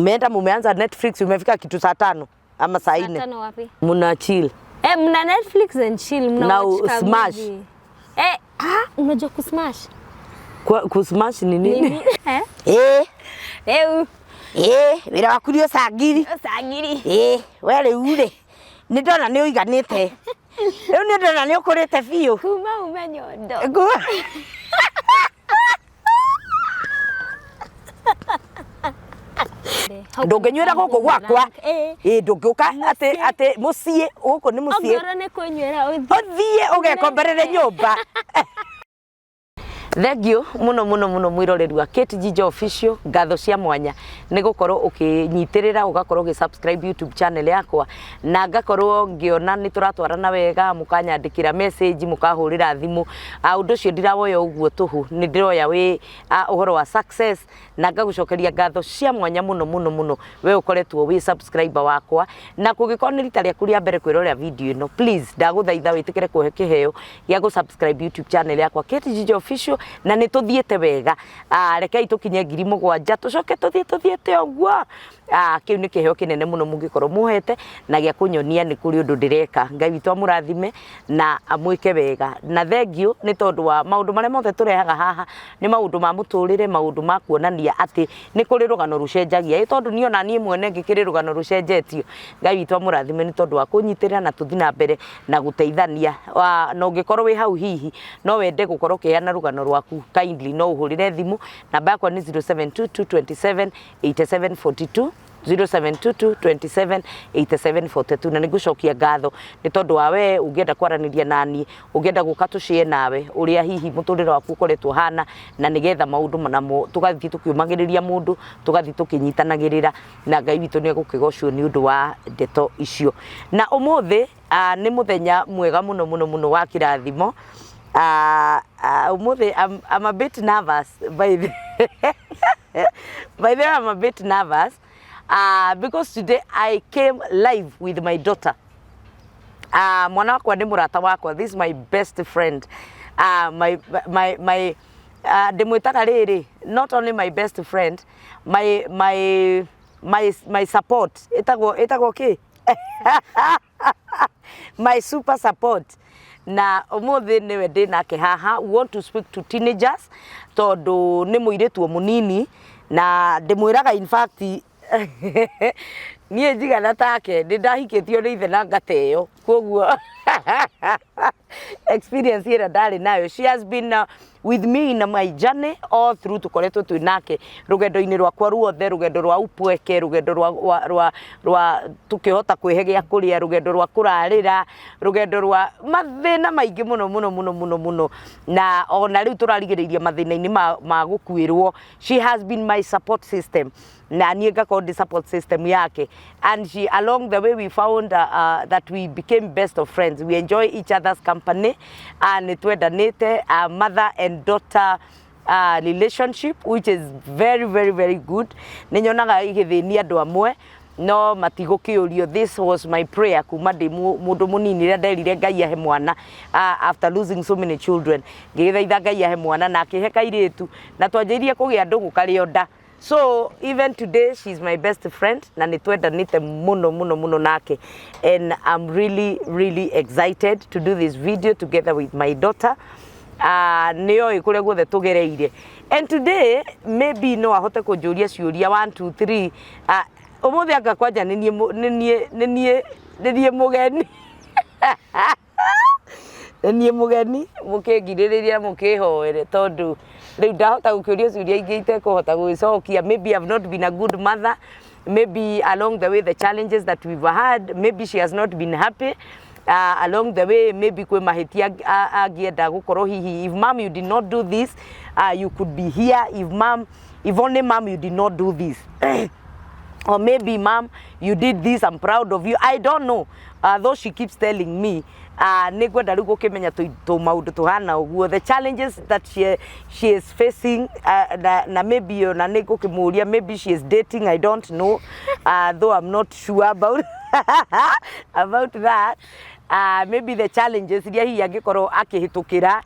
Mmeenda mumeanza Netflix umefika kitu saa 5 ama saa 4. Saa 5 wapi? Muna chill. Mna Netflix and chill, mna watch smash. Unajua kusmash? Kusmash ni nini? Wira waku rio sangiri. Sangiri. Wele ure. Ni ndona ni uiganite. Riu ni ndona ni ukurite biu. Kuma umenyondo. Ndunginywira guku gwakwa ndungiuka ati mucii guku ni mucii ongora ni kunywira uthie ugekomberere nyumba. Thank you muno mwiroreri wa KTG Official. Ngatho cia mwanya ni gukorwo ukinyitirira ugakorwo ugisubscribe YouTube channel yakwa na ngakorwo ngiona ni turatwarana wega mukanyandikira message mukahurira thimu. Undu cio ndirawoya uguo tuhu ni ndiroya wi uhoro wa success na ngagucokeria ngatho cia mwanya muno we ukoretwo wi subscriber wakwa na kugikorwo ni rita riaku ria mbere kwirorera video ino, please ndaguthaitha witikire kuhe kiheo gia gu subscribe YouTube channel yakwa KTG Official na ni tuthiete wega. Rekei tukinye 7,000 tucoke tuthiete oguo. Kiu ni kiheo kinene muno mungikorwo muhete na gia kunyonia ni kuri undu ndireka. Ngai witu amurathime na amwike wega na thank you ni tondu wa maundu maria mothe turehaga haha ni maundu ma muturire, maundu ma kuonania ati ni kuri rugano rucenjagia tondu ni ona nie mwene ngikiri rugano rucenjetio. Ngai witu amurathime ni tondu wa kunyitirira na tuthi na mbere na guteithania. No ngikorwo wi hau hihi no wende gukorwo kiana rugano rwaku, kindly no uhurire thimu. Namba yakwa ni 0722 27 87 42 0722 27 87 42 na nigucokia ngatho ni tondu wa we ungienda kwaraniria nani, ungienda guka tucie nawe uria hihi muturire waku ukoretwo hana na nigetha maundu manamo tugathi tukiumagiriria mundu tugathi tukinyitanagirira na Ngai witu ni gukigocwo ni undu wa ndeto icio. Na umuthi ni muthenya mwega muno wa kirathimo. Umuthi I'm a bit nervous by the way, I'm a bit nervous because today I came live with my daughter. Mwana wakwa ni murata wakwa, this is my best friend. My ndimwitaga riri, not only my best friend, my support. Itagwo ki? My super support. Na umuthi niwe ndinake haha. We want to speak to teenagers tondu ni muiritu munini na ndimwiraga in fact nie njigana take ndahikitio ni ithe na ngateo koguo experience ira ndari nayo. She has been with me in my journey all through tukoretwo twinake rugendo-ini rwakwa ruothe, rugendo rwa upweke, rugendo rwa tukihota kwihegia kuria, rugendo rwa kurarira, rugendo rwa mathina maingi muno na ona riu turarigiriria mathina-ini ma gukwirwo. She has been my support system na nie ngakorwo support system yake, and she along the way we found that we became best of friends. We enjoy each other's company and twendanite mother and daughter relationship which is very good. Ninyonaga igithinia andu amwe no matigukiurio. This was my prayer kuma ndi mundu munini ria nderire Ngai ahe mwana after losing so many children. Ngithaitha Ngai ahe mwana na akihe kairitu na twanjirie kugia ndugu karionda. So even today she's my best friend na nitwendanite muno nake, and I'm really excited to do this video together with my daughter. Niyo ikure guothe tugereire, and today maybe no ahote kunjuria ciuria 1 2 3. Umuthi anga kwanja ninie mugeni ninie mugeni mukingiririria mukihoere tondu riu ndahota gukiuria ciuria ingi itekuhota gwicokia. Maybe I've not been a good mother, maybe along the way the challenges that we've had, maybe she has not been happy along the way, maybe kwe mahitia agienda gukorwo hihi if mom you did not do this you could be here, if only mom you did not do this or maybe mom you did this, I'm proud of you. I don't know, though she keeps telling me nigwenda riu gukimenya tu maundu tuhana uguo, the challenges that she is facing na maybe ona nigukimuria, maybe she is dating, I don't know, though I'm not sure about that. Maybe the challenges iria hihi angikorwo akihitukira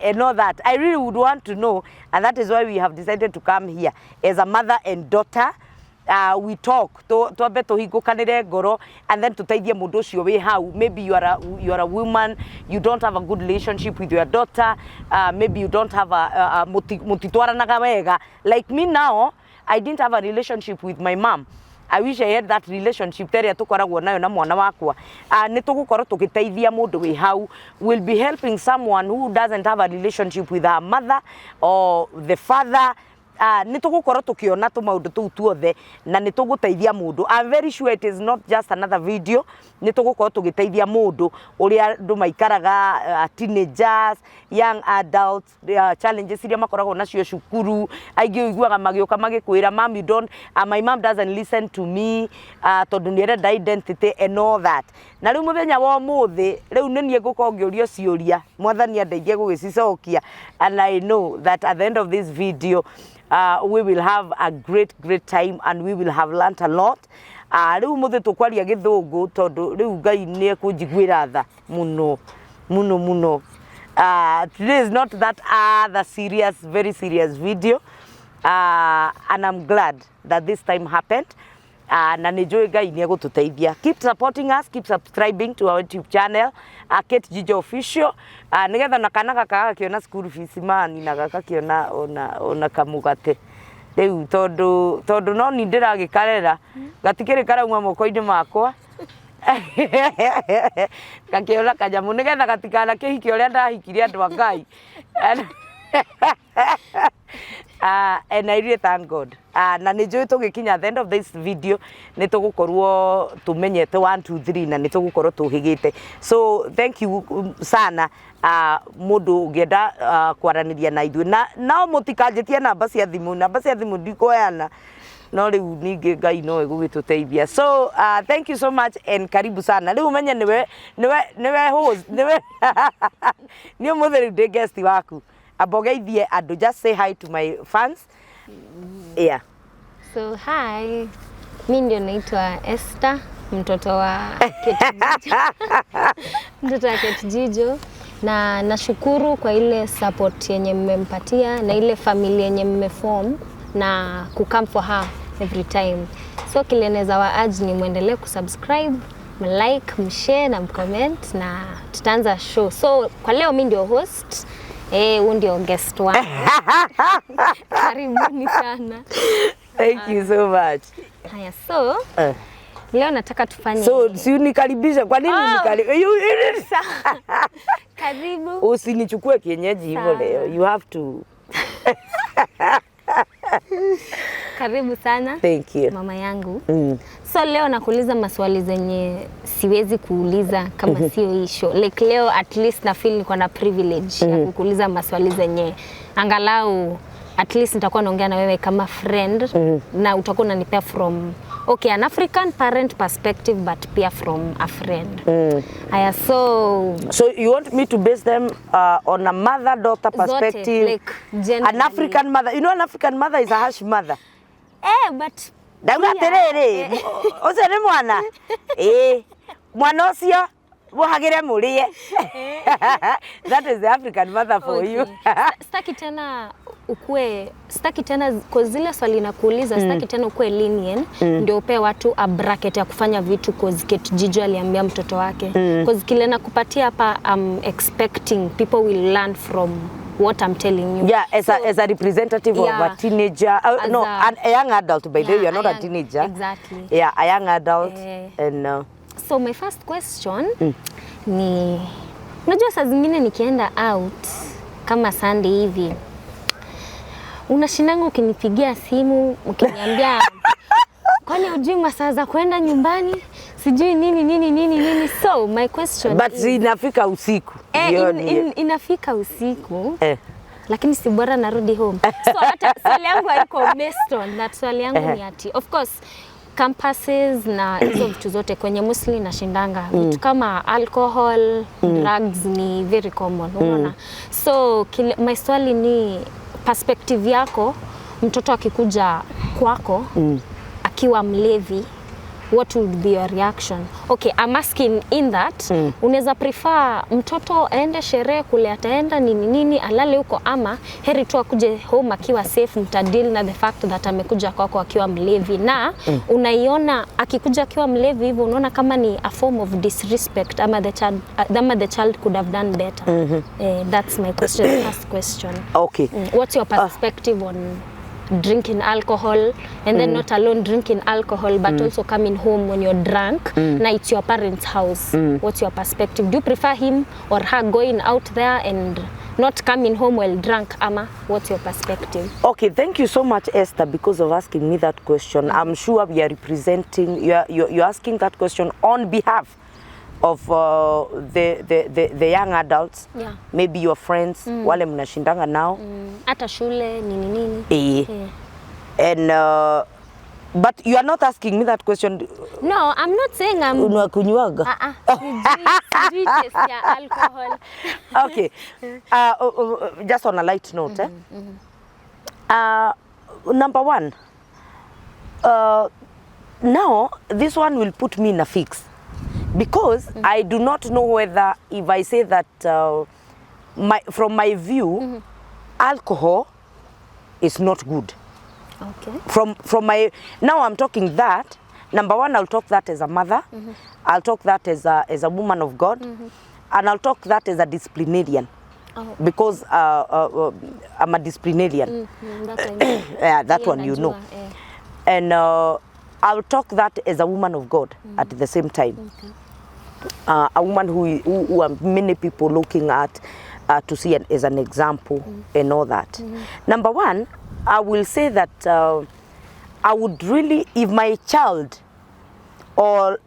and all that I really would want to know, and that is why we have decided to come here as a mother and daughter we talk twambe tuhingũkanĩre ngoro and then tũteithie mũndũ ũcio wĩ hau. Maybe you are a woman, you don't have a good relationship with your daughter, maybe you don't have a mũtitwaranaga wega. Like me now, I didn't have a relationship with my mom. I wish I had that relationship ĩrĩa tũkoragwo nayo na mwana wakwa. Nĩ tũgũkorwo tũgĩteithia mũndũ wĩ hau. We'll be helping someone who doesn't have a relationship with her mother or the father. Nĩ tũgũkorwo tũkĩona tũmaũndũ tũu tuothe na nĩ tũgũteithia mũndũ. I'm very sure it is not just another video. Nĩ tũgũkorwo tũgĩteithia mũndũ ũrĩa andũ maikaraga, teenagers, young adults, challenges iria makoragwo nacio cukuru. Aingĩ ũiguaga magĩũka magĩkwĩra mom, you don't, my mom doesn't listen to me, tondũ nĩ ĩrenda identity and all that. Na rĩu mũthenya wa ũmũthĩ rĩu nĩ niĩ ngũkorwo ngĩũrio ciũria, mwathani andeithie gũgĩcicokia, and I know that at the end of this video we will have a great time and we will have learned a lot. Rĩu mũthĩ tũkwaria gĩthũngũ tondũ rĩu Ngai nĩ ekũnjiguĩra tha mũno. Today is not that other serious, very serious video, and I'm glad that this time happened. Na nĩ njũĩ Ngai nĩ egũtũteithia. Keep supporting us, keep subscribing to our YouTube channel, Kate Jijo Official. Nĩgetha na kana gaka gakĩona school fees mani na gakakĩona ona kamũgate. Rĩu tondũ no ni ndĩragĩkarera gatikĩrĩ karauma moko-inĩ makwa. Gakĩona kanyamũ nĩgetha gatikana kĩhiki ũrĩa ndahikire andũ a Ngai. And I really thank God. Na nĩ njũĩ tũgĩkinya the end of this video nĩ tũgũkorwo tũmenyete 1 2 3 na nĩ tũgũkorwo tũhĩgĩte. So thank you sana mũndũ ũngĩenda kwaranĩria na ithuĩ. Na mũtikanjĩtie namba cia thimũ ndikoyana. No rĩu ningĩ Ngai no egũgĩtũteithia. So thank you so much and karibu sana. Rĩu menye niwe host, niĩ mũthĩ rĩu ndĩ guest waku. Abogeithie andũ, just say hi to my fans. Yeah. So hi, mimi ndio naitwa Esther, mtoto wa Kate Jijo. Mtoto wa Kate Jijo, na nashukuru kwa ile support yenye mmempatia na ile familia yenye mmeform na come for her every time. So kile naweza wa-urge ni muendelee kusubscribe, mlike, mshare na mcomment na tutaanza show. So kwa leo mimi ndio host. Huyu ndio guest wangu. Karibuni sana. Thank you so much. Haya, so leo nataka tufanye. So si unikaribisha, kwa nini unikaribisha? Karibu. Usinichukue kienyeji hivyo leo. You have to. Karibu sana. Thank you. Mama yangu. So leo nakuuliza maswali zenye siwezi kuuliza kama sio hii show. Like leo at least na feel niko na privilege ya kukuuliza maswali zenye angalau at least nitakuwa naongea na wewe kama friend na utakuwa unanipea from an African parent perspective but pia from a friend. Haya, so you want me to base them on a mother-daughter perspective? Zote, like an African mother. You know, an African mother is a harsh mother. But Daugaterere, ose ni mwana. Mwana ucio muhagire murie. That is the African mother for you. Sitaki tena kwa zile swali nakuuliza, sitaki tena ukue lenient ndio upe watu a bracket ya kufanya vitu cause Kate Jijo aliambia mtoto wake. Cause kile nakupatia hapa, I'm expecting people will learn from what I'm telling you. Yeah, as a representative of a teenager, a young adult, by the way, you're not a teenager. Exactly. Yeah, a young adult. And so my first question ni, unajua saa zingine nikienda out kama Sunday hivi, unashindangu ukinipigia simu ukiniambia kwani hujui masaa za kwenda nyumbani, sijui nini. So my question but inafika usiku. Inafika usiku. Lakini si bora narudi home. So hata swali yangu haiko based on that. Swali yangu ni ati, of course campuses na hizo vitu zote kwenye mostly nashindanga vitu kama alcohol, drugs ni very common, unaona. So my swali ni perspective yako, mtoto akikuja kwako akiwa mlevi, what would be your reaction? Okay, I'm asking in that unaweza prefer mtoto aende sherehe kule ataenda nini alale huko, ama heri tu akuje home akiwa safe, mtadeal na the fact that amekuja kwako akiwa mlevi, na unaiona akikuja akiwa mlevi hivyo unaona kama ni a form of disrespect ama the child could have done better? That's my question, first question. Okay. What's your perspective on drinking alcohol, and then not alone drinking alcohol but also coming home when you're drunk, na it's your parents' house? What's your perspective? Do you prefer him or her going out there and not coming home while drunk, ama what's your perspective? Okay, thank you so much, Esther, because of asking me that question. I'm sure we are representing, you're asking that question on behalf of the young adults, maybe your friends, wale mnashindanga nao, hata shule nini. And but you are not asking me that question. No, I'm not saying I'm unakunywaga. Sijui taste ya alcohol. Okay. Just on a light note, number one, now this one will put me in a fix, because I do not know whether, if I say that from my view, alcohol is not good. Okay. From my, now I'm talking that, number one, I'll talk that as a mother, I'll talk that as a woman of God, and I'll talk that as a disciplinarian. Because I'm a disciplinarian. Yeah, that one you know. And I'll talk that as a woman of God at the same time. A woman who are many people looking at to see as an example and all that. Number one, I will say that I would really, if my child or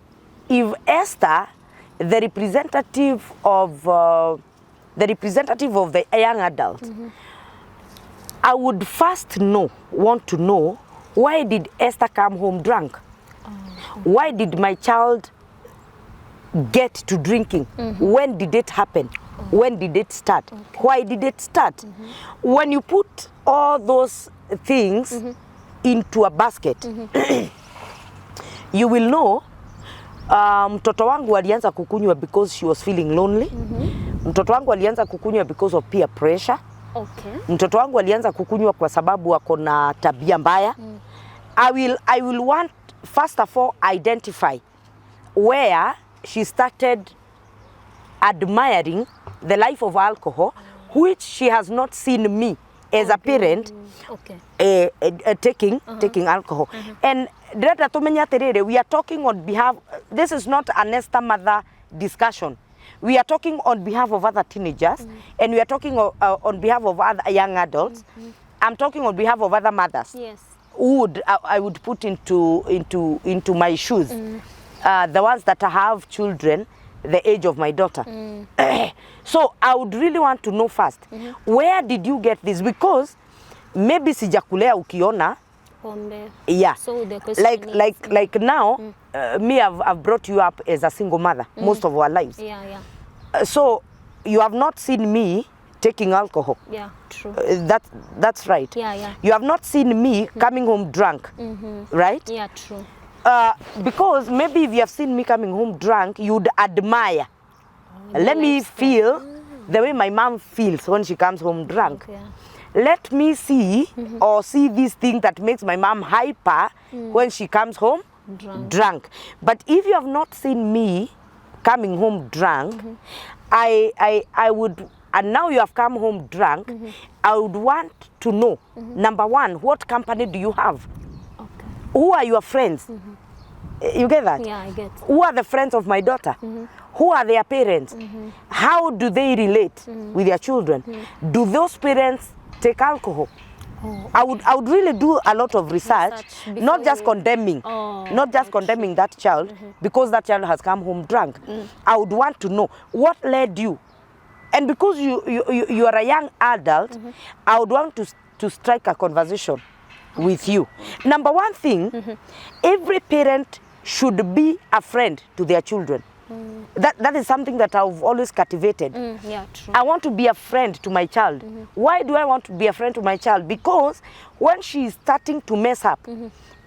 if Esther, the representative of the young adult, I would first want to know, why did Esther come home drunk? Why did my child get to drinking? When did it happen? When did it start? Why did it start? When you put all those things into a basket, you will know, mtoto wangu alianza kukunywa because she was feeling lonely. Mtoto wangu alianza kukunywa because of peer pressure. Mtoto wangu alianza kukunywa kwa sababu ako na tabia mbaya. I will want, first of all, identify where she started admiring the life of alcohol, which she has not seen me as a parent taking alcohol. And we are talking on behalf, this is not an Esther mother discussion. We are talking on behalf of other teenagers, and we are talking on behalf of other young adults. I'm talking on behalf of other mothers. Yes. Who I would put into my shoes. The ones that have children the age of my daughter. So I would really want to know first, where did you get this? Because maybe sijakulea ukiona. Yeah. So the question like now, me I've brought you up as a single mother most of our lives. So you have not seen me taking alcohol. Yeah, true. That's right. You have not seen me coming home drunk, right? Yeah, true. Because maybe if you have seen me coming home drunk, you'd admire. Let me feel the way my mom feels when she comes home drunk. Let me see or see this thing that makes my mom hyper when she comes home drunk. But if you have not seen me coming home drunk, I would, and now you have come home drunk, I would want to know, number one, what company do you have? Who are your friends? You get that? Yeah, I get. Who are the friends of my daughter? Who are their parents? How do they relate with their children? Do those parents take alcohol? I would really do a lot of research, not just condemning, condemning that child because that child has come home drunk. I would want to know what led you, and because you are a young adult, I would want to strike a conversation with you. Number one thing, every parent should be a friend to their children. That is something that I've always cultivated. Yeah, true. I want to be a friend to my child. Why do I want to be a friend to my child? Because when she is starting to mess up,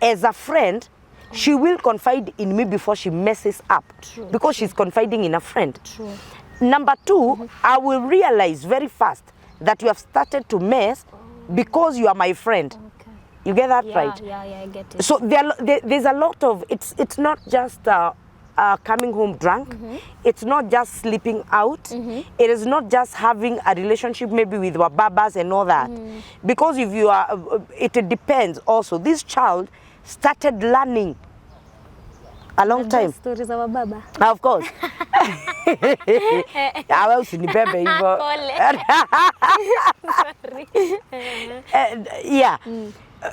as a friend, she will confide in me before she messes up. True, because she's confiding in a friend. True. Number two, I will realize very fast that you have started to mess because you are my friend. Okay. You get that Yeah, right? yeah, I get it. So there's a lot of, it's not just coming home drunk. It's not just sleeping out. It is not just having a relationship maybe with our babas and all that. Because if you are, it depends also. This child started learning a long time. Stories of baba. Of course. Awe usinibebe hivyo. Yeah.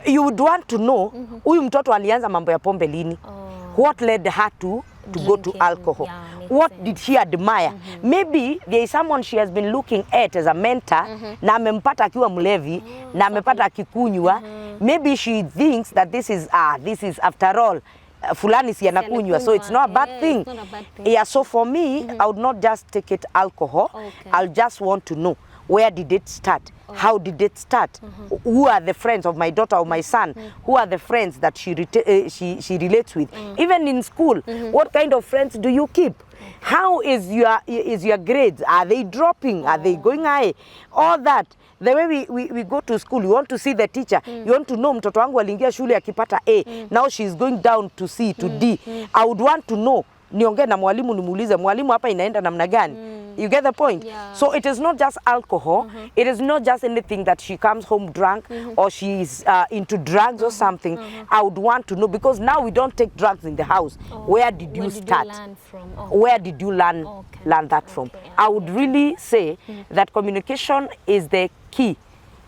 You would want to know huyu mtoto alianza mambo ya pombe lini. What led her to go to alcohol? Yeah, What sense. did she admire? Maybe there is someone she has been looking at as a mentor na amempata akiwa mlevi na amepata akikunywa. Maybe she thinks that this is after all fulani si anakunywa, so it's not a bad thing. It's not a bad thing. Yeah, so for me, I would not just take it alcohol. Okay. I'll just want to know, where did it start? How did it start? Who are the friends of my daughter or my son? Who are the friends that she relates with? Even in school, what kind of friends do you keep? How is your grades? Are they dropping? Are they going high? All that. The way we go to school, you want to see the teacher. You want to know mtoto wangu aliingia shule akipata A. Now she's going down to C, to D. I would want to know. Niongee na mwalimu nimuulize mwalimu hapa inaenda namna gani? You get the point? Yeah. So it is not just alcohol. It is not just anything that she comes home drunk or she's into drugs or something. I would want to know, because now we don't take drugs in the house. Where did you start? Learn from? Where did you learn that from? I would really say that communication is the key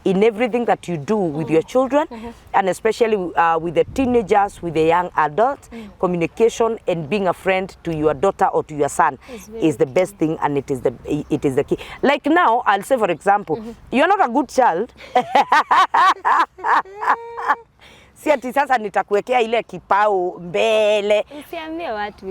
in everything that you do with your children, and especially with the teenagers, with the young adults. Communication and being a friend to your daughter or to your son is the best thing, and it is the key. Like now, I'll say, for example, you're not a good child. Si ati sasa nitakuwekea ile kipao mbele. Usiambie watu.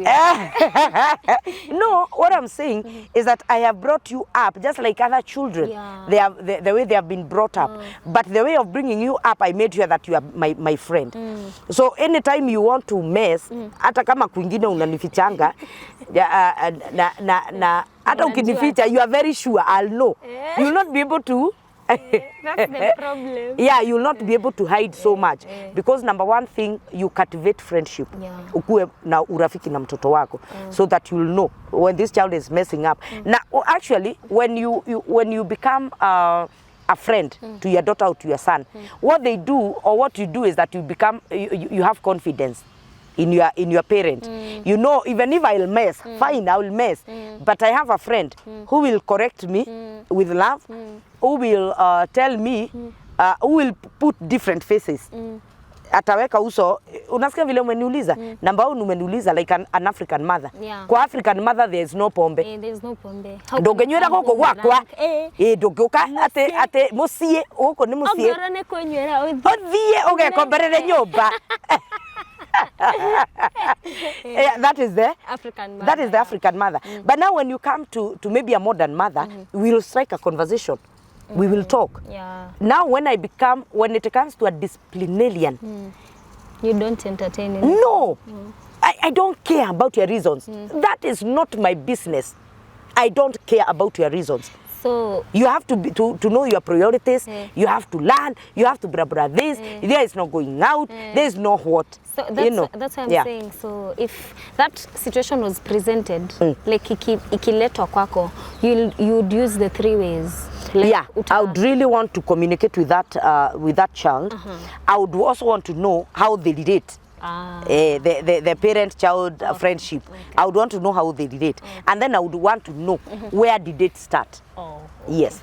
No, what I'm saying is that I have brought you up just like other children. Yeah. They have the way they have been brought up. But the way of bringing you up, I made sure that you are my friend. So anytime you want to mess, hata kama kwingine unanifichanga, hata ukinificha, you are very sure I'll know. You will not be able to. That's the problem. Yeah, you'll not be able to hide so much because number one thing, you cultivate friendship. Yeah. Ukue na urafiki na mtoto wako so that you'll know when this child is messing up. Now, actually, when you become a friend to your daughter or to your son, what they do or what you do is that you have confidence in your parent. You know, even if I'll mess, fine, I will mess. But I have a friend who will correct me with love, who will tell me, who will put different faces. Ataweka uso, unasikia vile umeniuliza, namba umeniuliza like an African mother. Yeah. Kwa African mother there is no pombe. There's no pombe. Ndongenywera goko gwakwa. Ndongiuka ate mucie goko ni mucie. Ongorane kunywera Othie ugekomberere nyumba. Yeah, that is the African mother. That is the African mother. But now when you come to maybe a modern mother, we will strike a conversation. We will talk. Yeah. Now when it comes to a disciplinarian, You don't entertain it. no, I don't care about your reasons. That is not my business. I don't care about your reasons. So You have to know your priorities. You have to learn. You have to blah this. There is no going out. There is no what. So that's what I'm saying. So if that situation was presented, like ikiletwa kwako, you'd use the 3 ways. Like Yeah, I would really want to communicate with that child. I would also want to know how they relate. The parent-child friendship. I would want to know how they relate. And then I would want to know where did it start. Yes.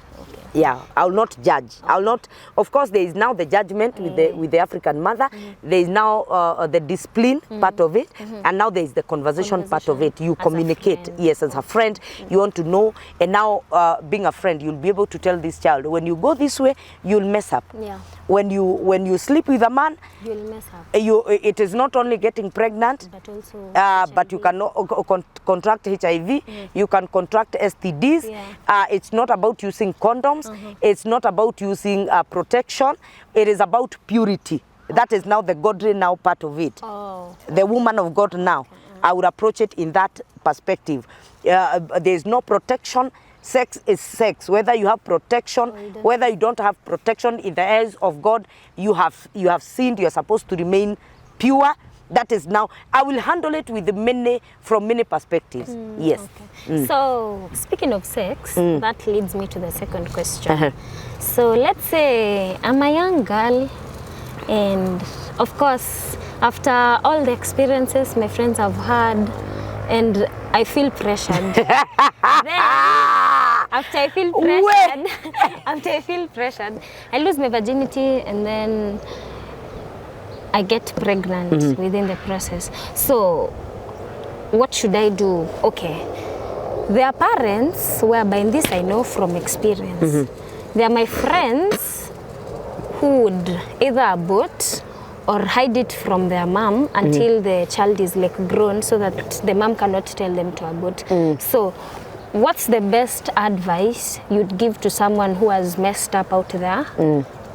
Yeah, I will not judge. I will not. Of course, there is now the judgment with the African mother. There is now the discipline part of it, and now there is the conversation part of it. You communicate. Yes, as a friend, you want to know. And now, being a friend, you'll be able to tell this child, when you go this way, you'll mess up. Yeah. When you sleep with a man, You'll mess up. It is not only getting pregnant, But also but you can contract HIV, you can contract STDs. It's not about using condoms, it's not about using protection, it is about purity. That is now the godly now part of it. Oh. The woman of God now. I would approach it in that perspective. There is no protection. Sex is sex. Whether you have protection, whether you don't have protection, in the eyes of God, you have sinned. You are supposed to remain pure. That is now. I will handle it with from many perspectives. Yes. Okay. So speaking of sex, that leads me to the second question. So let's say I'm a young girl, and of course, after all the experiences my friends have had, and I feel pressured. Then, after I feel pressured, I lose my virginity, and then I get pregnant within the process. So what should I do? Okay. There are parents whereby, in this I know from experience. They are my friends who would either abort or hide it from their mom until the child is like grown, so that the mom cannot tell them to abort. So what's the best advice you'd give to someone who has messed up out there,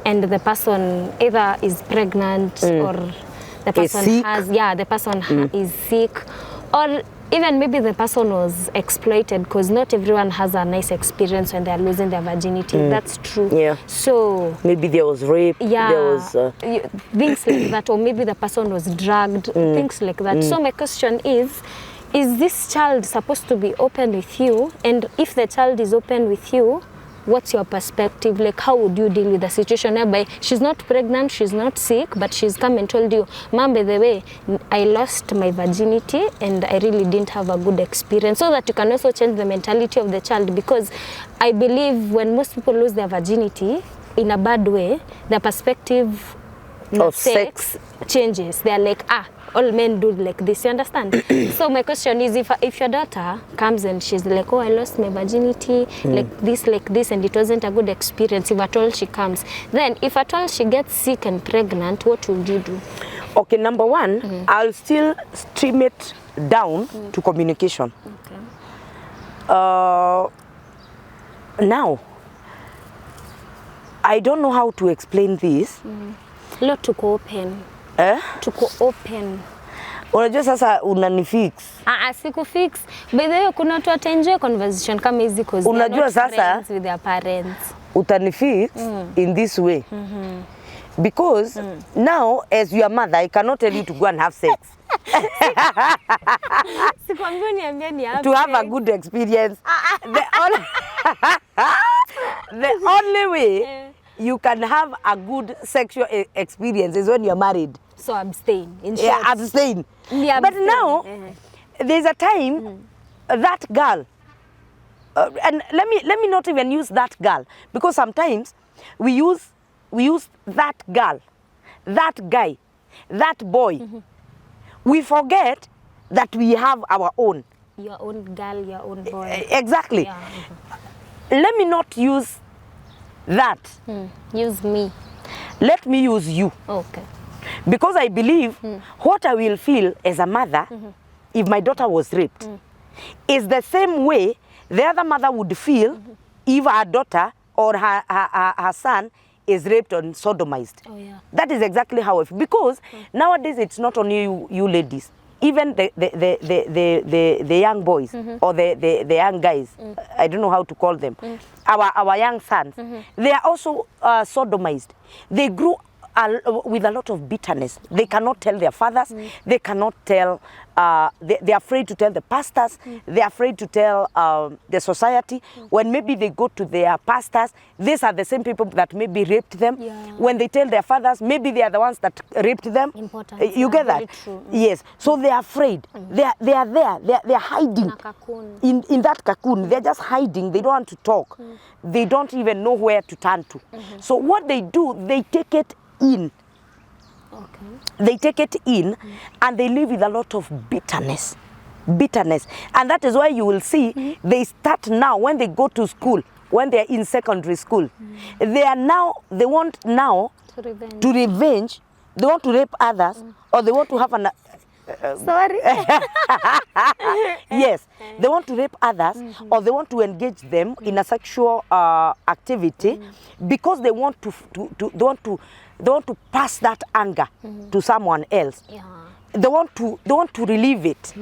and the person either is pregnant or the person is sick, or even maybe the person was exploited, because not everyone has a nice experience when they're losing their virginity. That's true. Yeah. So maybe there was rape. yeah, There was things like that, or maybe the person was drugged, things like that. So my question is this child supposed to be open with you? And if the child is open with you, what's your perspective? Like, how would you deal with the situation whereby she's not pregnant, she's not sick, but she's come and told you, Mom, by the way, I lost my virginity and I really didn't have a good experience, so that you can also change the mentality of the child. Because I believe when most people lose their virginity in a bad way, the perspective of sex changes. They're like, all men do like this, you understand? So my question is, if your daughter comes and she's like, oh, I lost my virginity, like this, and it wasn't a good experience, if at all she comes, then if at all she gets sick and pregnant, what will you do? Okay, number one, I'll still stream it down to communication. Okay. Now, I don't know how to explain this. Lot to open. To open. Unajua sasa unanifix. Siku fix. By the way, kuna watu wataenjoy conversation kama hizi, because they are not friends with their parents. Utanifix in this way. Because now, as your mother, I cannot tell you to go and have sex. To have a good experience. The only way you can have a good sexual experience is when you're married. So abstain. In short. Yeah, abstain. But now, there's a time that girl, and let me not even use that girl, because sometimes we use that girl, that guy, that boy. We forget that we have our own. Your own girl, your own boy. Exactly. Yeah. Let me not use that. Use me. Let me use you. Okay. Because I believe what I will feel as a mother if my daughter was raped is the same way the other mother would feel if her daughter or her son is raped or sodomized. Oh, yeah. That is exactly how I feel. Because nowadays it's not only you ladies. Even the young boys or the young guys, I don't know how to call them, our young sons, they are also sodomized. They grew with a lot of bitterness. They cannot tell their fathers. They cannot tell, they're afraid to tell the pastors. They're afraid to tell the society. When maybe they go to their pastors, these are the same people that maybe raped them. Yeah. When they tell their fathers, maybe they are the ones that raped them. Important. You get that? Yes. So they are afraid. They are there. They are hiding in that cocoon. They're just hiding. They don't want to talk. They don't even know where to turn to. So what they do, they take it in. Okay. They take it in and they live with a lot of bitterness. And that is why you will see they start now when they go to school, when they're in secondary school. They want now To revenge. to revenge. They want to rape others or they want to have Sorry. Yes, they want to rape others or they want to engage them in a sexual activity because they want they want to pass that anger to someone else. Yeah. They want to relieve it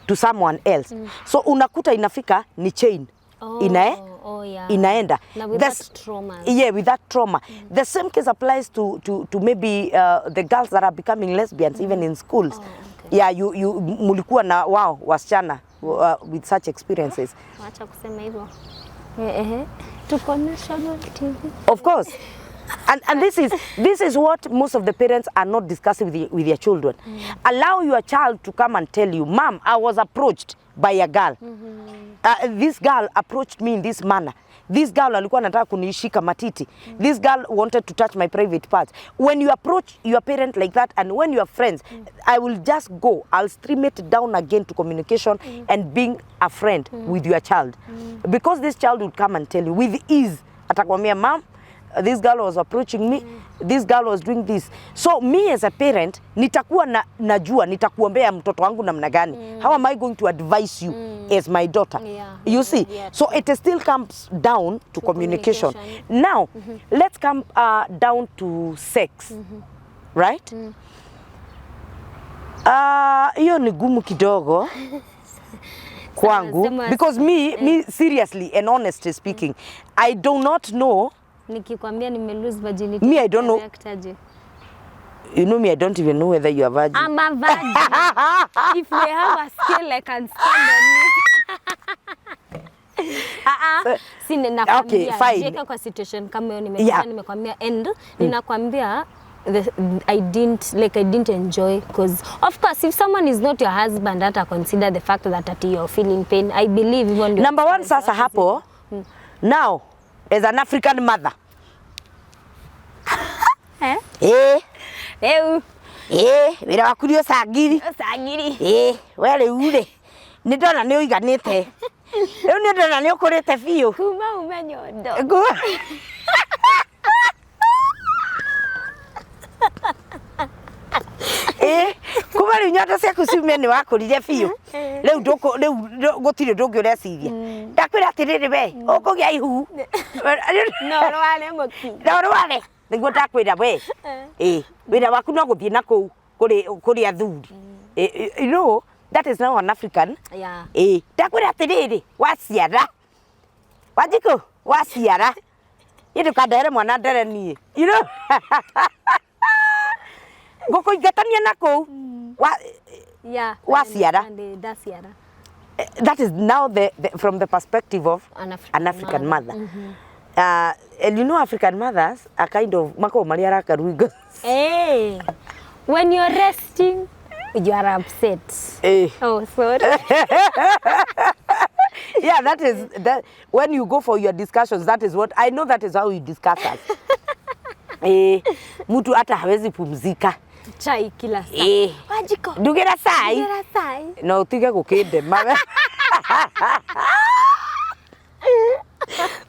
to someone else. So unakuta inafika ni chain. Oh, yeah. Inaenda. Now with that trauma. Yeah, with that trauma. The same case applies to maybe the girls that are becoming lesbians even in schools. Oh, okay. Yeah, you mulikuwa na wao wasichana with such experiences. Wacha kusema hivyo. Tuko National TV. Of course. And this is what most of the parents are not discussing with their children. Allow your child to come and tell you, Mom, I was approached by a girl. This girl approached me in this manner. This girl alikuwa anataka kunishika matiti. This girl wanted to touch my private parts. When you approach your parent like that and when you are friends, I will just go. I'll stream it down again to communication and being a friend with your child. Because this child will come and tell you with ease. Atakwambia, Mom, this girl was approaching me, this girl was doing this. So me as a parent, nitakuwa najua, nitakuombea mtoto wangu namna gani. How am I going to advise you as my daughter? Yeah. You see? Yeah. So it still comes down to communication. Now, let's come down to sex. Right? Hiyo ni gumu kidogo kwangu. Because me seriously and honestly speaking, I do not know. Nikikwambia nime lose virginity. Me, I don't know. Reactaje? You know me, I don't even know whether you are virgin. I'm a virgin. If they have a scale, I can stand on it. Si ninakwambia. Okay, fine. Jeka kwa situation kama hiyo nimekwambia and ninakwambia I didn't enjoy because of course if someone is not your husband that I consider the fact that you're feeling pain. I believe even number one sasa hapo now as an African mother. Wira waku ni ũcangiri. Were ure. Nĩ ndona nĩ ũiganĩte. Rĩu nĩ ndona nĩ ũkũrĩte biũ. Kuma umenyondo. Kuma rĩu nyondo ciaku ciumia nĩ wakũrire biũ. Rĩu gũtirĩ ndũngĩ ũreciria. Ndakwĩra atĩrĩrĩ we, ũkũgĩa ihu. No rware mũki. No rware. Nĩguo ndakwĩra we. Wĩra waku no gũthiĩ na kũu kũrĩ athuri. You know, that is now an African. Yeah. Ndakwĩra atĩrĩrĩ, waciara. Wanjikũ, waciara. Ĩndũ kandere mwana ndere niĩ. You know? Ngũkũingatania na kũu. Yeah. Waciara. Daciara. That is now from the perspective of an African mother. And you know African mothers are kind of mako mariara karuigo. Hey, when you're resting, you are upset. Oh, sorry. Yeah, that is that. When you go for your discussions, that is what I know. That is how you discuss us. Mtu hata hawezi pumzika. Chai kila saa. Wajiko. Ndugera sai. Ndugera sai. No, utige gukindema.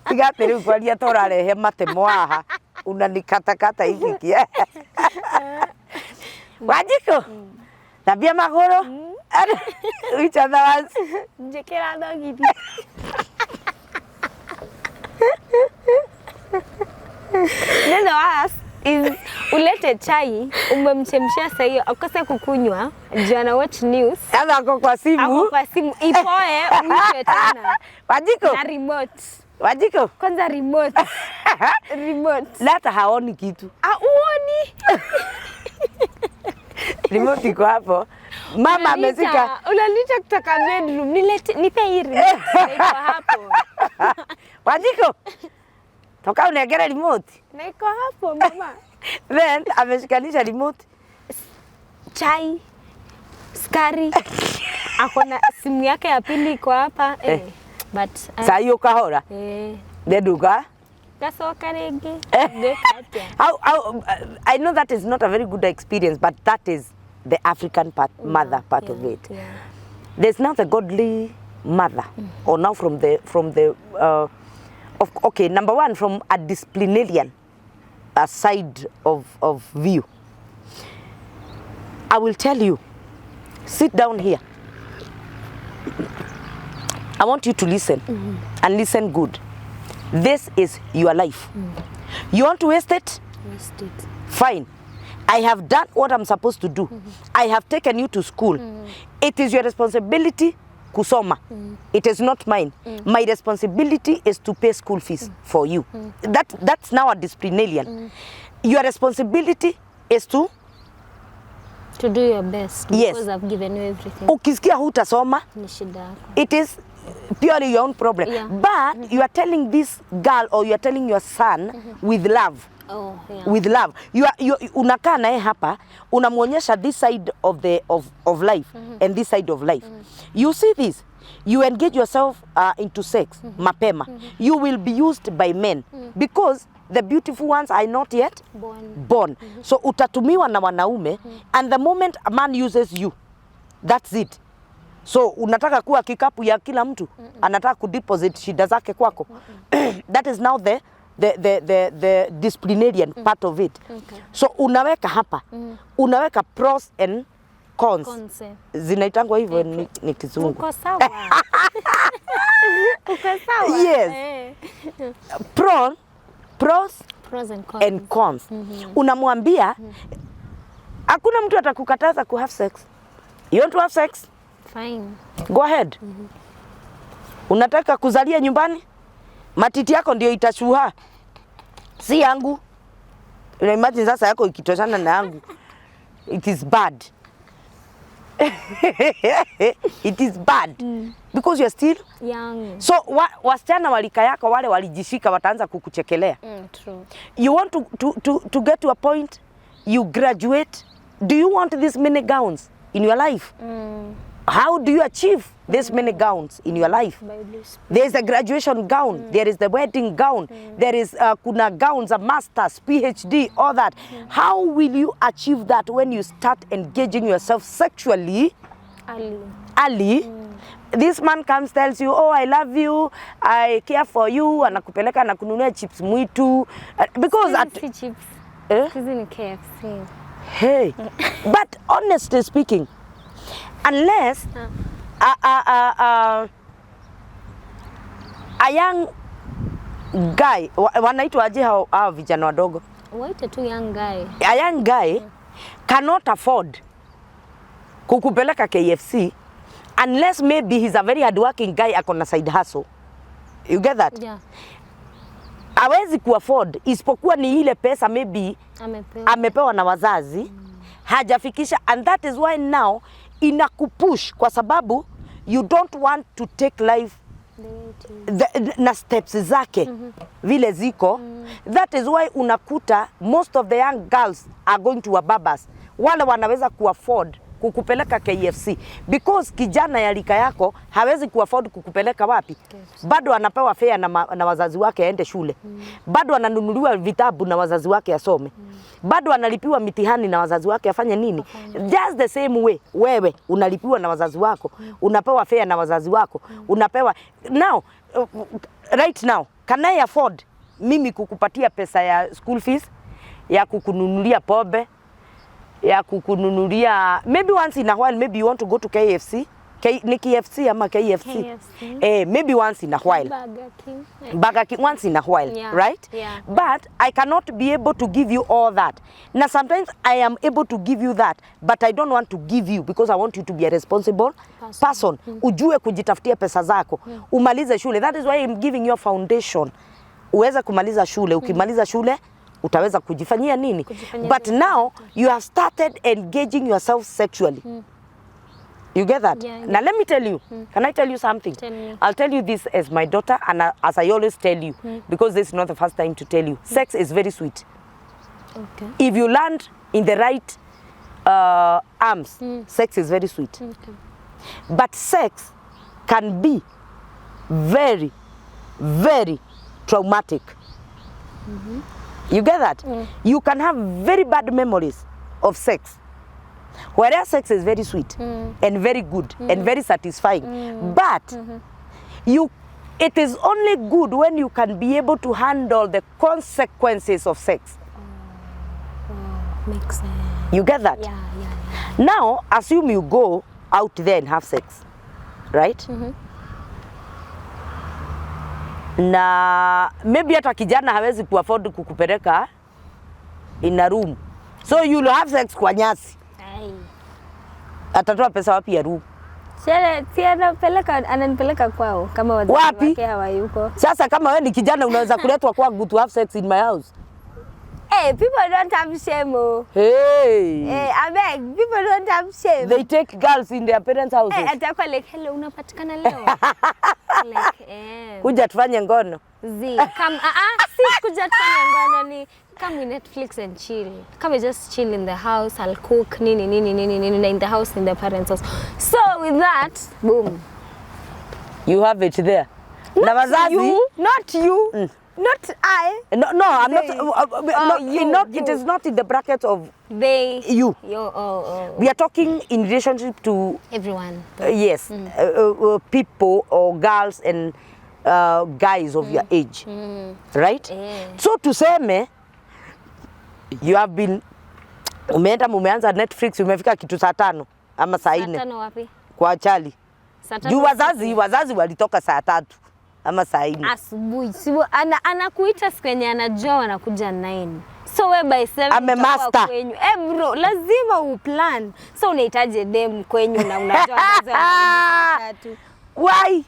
Tiga atĩrĩu kwaria ta ũrarehe matemo haha unanikatakata hivi. Wanjikũ, thambia magũrũ. Each other once. Njĩkĩra thogiti. Neno was is ulete chai umemchemshia saa hiyo akose kukunywa juu ana watch news. Sasa ako kwa simu. Ipoe uiche tena. Wanjikũ. Na remote. Wanjikũ. Kwanza remote. Remote. Lata haoni kitu. Uoni. Remote iko hapo. Mama amezika. Unalita kutoka bedroom. Nipe hii remote. Iko hapo. Wanjikũ. Toka unegere remote. Na iko hapo mama. Then ameshikanisha remote. Chai. Skari. Akona simu yake ya pili iko hapa. But saa hiyo kahora. Ndeduka. Gasoka rege. I know that is not a very good experience, but that is the African mother part of it. Yeah. There's now the godly mother, or now from the okay, number one, from a disciplinarian side of view. I will tell you, sit down here. I want you to listen and listen good. This is your life. You want to waste it? Waste it. Fine. I have done what I'm supposed to do. I have taken you to school. It is your responsibility kusoma. It is not mine. My responsibility is to pay school fees for you. That's now a disciplinarian. Your responsibility is to do your best, yes, because I've given you everything. Ukisikia hutasoma, Ni shida yako. it is purely your own problem. Yeah. But you are telling this girl or you are telling your son with love. Oh, yeah. With love. You unakaa naye hapa, unamuonyesha this side of the of life and this side of life. You see this, you engage yourself into sex mapema. You will be used by men because the beautiful ones are not yet born. So utatumiwa na wanaume and the moment a man uses you, that's it. So unataka kuwa kikapu ya kila mtu, anataka kudeposit shida zake kwako. That is now the disciplinarian part of it. Okay. So unaweka hapa, unaweka pros and cons. Zinaitangwa hivyo ni kizungu. Uko sawa. Uko sawa. Yes. Pros and cons. Unamwambia hakuna mtu atakukataza ku have sex. You want to have sex? Fine. Go ahead. Unataka kuzalia nyumbani? Matiti yako ndio itashuha. Si yangu. Una imagine sasa yako ikitoshana na yangu. It is bad. It is bad. Because you are still young. So wasichana walika yako wale walijishika wataanza kukuchekelea. True. You want to get to a point you graduate. Do you want this many gowns in your life? How do you achieve this many gowns in your life? There is a graduation gown, there is the wedding gown, there is kuna gowns, a master's, PhD, all that. How will you achieve that when you start engaging yourself sexually early? This man comes, tells you, oh, I love you, I care for you, anakupeleka anakununulia chips mwitu. Because chips. Ni KFC. Hey, but honestly speaking, unless a young guy, wanaitwa aje hao vijana wadogo? Waite tu young guy. A young guy cannot afford kukupeleka KFC unless maybe he's a very hardworking guy akona side hustle. You get that? Yeah. Hawezi kuafford isipokuwa ni ile pesa maybe amepewa na wazazi hajafikisha, and that is why now inakupush kwa sababu you don't want to take life na steps zake vile ziko. That is why unakuta most of the young girls are going to wababas wale wanaweza kuafford kukupeleka KFC because kijana ya rika yako hawezi kuafford kukupeleka wapi. Bado anapewa fare na wazazi wake aende shule. Bado ananunuliwa vitabu na wazazi wake asome. Bado analipiwa mitihani na wazazi wake afanye nini. Just the same way wewe unalipiwa na wazazi wako, unapewa fare na wazazi wako, unapewa now right now can I afford mimi kukupatia pesa ya school fees, ya kukununulia pombe, ya kukununulia maybe once in a while, maybe you want to go to KFC. Ni KFC ama KFC? Maybe once in a while. Burger King once in a while, yeah, right? Yeah. But I cannot be able to give you all that. Now sometimes I am able to give you that, but I don't want to give you because I want you to be a responsible person. Ujue kujitafutia pesa zako. Umalize shule. That is why I'm giving you a foundation. Uweze kumaliza shule. Ukimaliza shule, utaweza kujifanyia nini? But now you have started engaging yourself sexually. You get that? Yeah, now let me tell you, can I tell you something? Tell me. I'll tell you this as my daughter and as I always tell you, because this is not the first time to tell you. Sex is very sweet. Okay. If you land in the right arms, sex is very sweet. Okay. But sex can be very, very traumatic. You get that? You can have very bad memories of sex. Whereas sex is very sweet and very good and very satisfying. But it is only good when you can be able to handle the consequences of sex. Makes sense. You get that? Yeah. Now, assume you go out there and have sex, right? Na maybe hata kijana hawezi kuafford kukupeleka in a room, so you'll have sex kwa nyasi. Atatoa pesa wapi ya room? Si ananipeleka kwao kama wazazi wake hawayuko. Sasa kama wewe ni kijana unaweza kuletwa kwangu to have sex in my house? Hey, people don't have shame. Hey. Hey, I beg, people don't have shame. They take girls in their parents' houses. Hey, atakuwa like, hello, unapatikana leo? Like, kuja tufanye ngono. Si kuja tufanye ngono ni come with Netflix and chill. Come and just chill in the house, I'll cook, nini, in the house, in the parents' house. So with that, boom. You have it there. Not you, not you. Not I. No, I'm not. It is not in the bracket of they. You. Oh. We are talking in relationship to everyone. Yes, people or girls and guys of your age, right? Yeah. So tuseme you have been mumeanza Netflix, umefika kitu saa 5 ama saa 4. Saa 5 wapi? Kwa chali. Juu wazazi walitoka saa 3 ama saa 4 asubuhi. Sio anakuita kwenye anajua wanakuja 9. So we by 7 amemaster kwenyu. Bro, lazima uplan. So unahitaji dem kwenyu na unajua wazazi wanakuja 3. Why?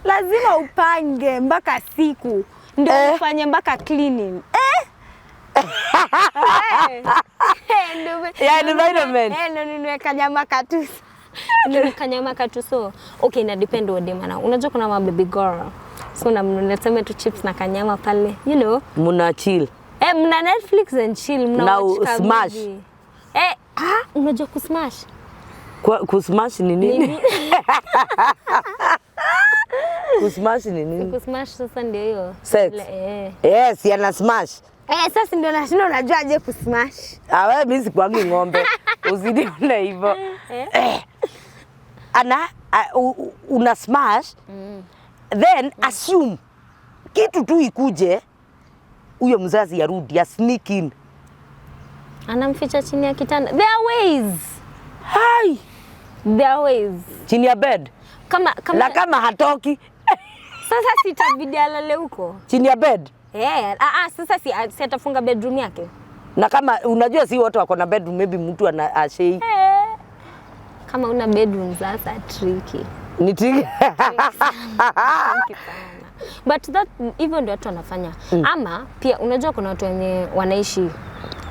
Lazima upange mpaka siku ndio ufanye mpaka cleaning. Environment. Niweka nyama katusu. Kanyama katuso. Okay, na depend on dem ana. Unajua kuna ma baby girl. So unasema tu chips na kanyama pale. You know. Muna chill. Mna Netflix and chill, mna watch smash. Unajua kusmash? Kusmash ni nini? Kusmash ni nini? Kusmash sasa ndio hiyo. Sex. Yes, yana smash. Sasa ndio nashinda unajua aje kusmash. Wewe mimi sikuangi ng'ombe. Usinione hivyo. Una smash. Then assume kitu tu ikuje huyo mzazi yarudi, sneak in. Anamficha chini ya kitanda. There are ways. Hai. There are ways. Chini ya bed. Kama hatoki. Sasa sitabidi alale huko. Chini ya bed. Sasa si atafunga bedroom yake. Na kama unajua si wote wako na bedroom, maybe mtu ana ashei. Kama una bedroom sasa tricky. Ni tricky. But that even ndio watu wanafanya. Ama pia unajua kuna watu wenye wanaishi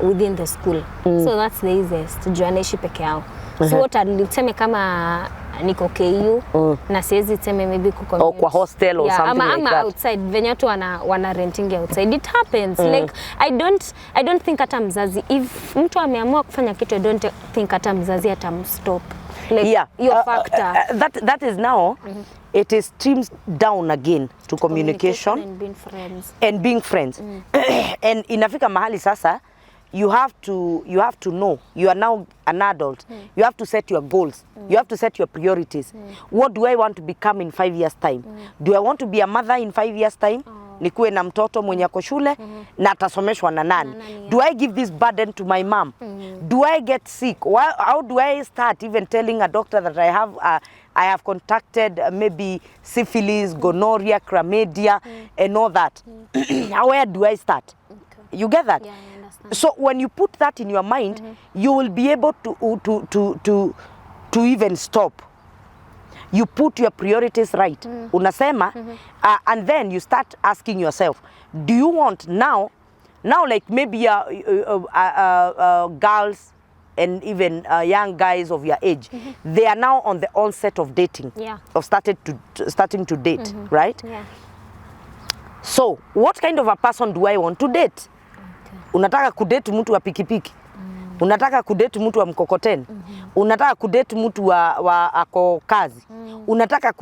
within the school. So that's the easiest. Juu anaishi peke yao. So what aliseme kama niko KU na siwezi sema maybe kuko kwa hostel or something like that. Ama outside venye watu wana renting outside. It happens. Like I don't think hata mzazi, if mtu ameamua kufanya kitu, I don't think hata mzazi atamstop. Like your factor. That is now it is streams down again to communication and being friends. And inafika mahali sasa you have to know you are now an adult. You have to set your goals. You have to set your priorities. What do I want to become in 5 years time? Do I want to be a mother in 5 years time? Nikuwe na mtoto mwenye ako shule na atasomeshwa na nani? Do I give this burden to my mom? Do I get sick? How do I start even telling a doctor that I have contacted maybe syphilis, gonorrhea, chlamydia and all that? Where do I start? You get that? Yeah, I understand. So when you put that in your mind, you will be able to even stop. You put your priorities right. Unasema, and then you start asking yourself, do you want now like maybe girls and even young guys of your age, they are now on the onset of dating, of starting to date, right? Yeah. So what kind of a person do I want to date? Unataka kudate mtu wa pikipiki? Unataka kudate mtu wa mkokoteni? Unataka kudate mtu wa ako kazi? Unataka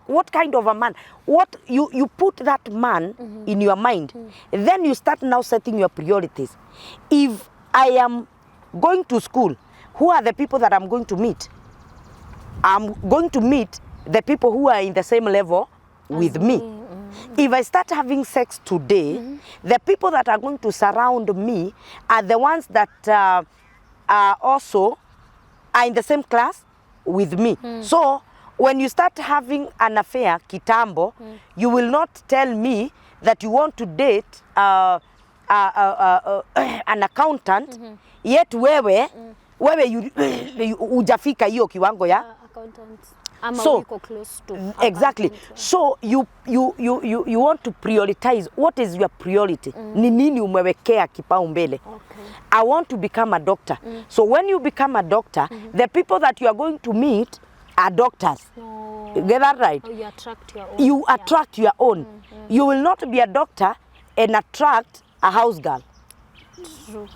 what kind of a man? What you put that man in your mind, then you start now setting your priorities. If I am going to school, who are the people that I'm going to meet? I'm going to meet the people who are in the same level with me. If I start having sex today, the people that are going to surround me are the ones that also are in the same class with me. So when you start having an affair kitambo, you will not tell me that you want to date an accountant yet wewe hujafika hiyo kiwango ya accountants. Ama so wiko close to exactly accountant. so you want to prioritize what is your priority, ni nini umewekea kipaumbele. Okay. I want to become a doctor. So when you become a doctor, the people that you are going to meet are doctors. Oh. You get that right? Oh, you attract your own. You attract your own. You will not be a doctor and attract a house girl. True.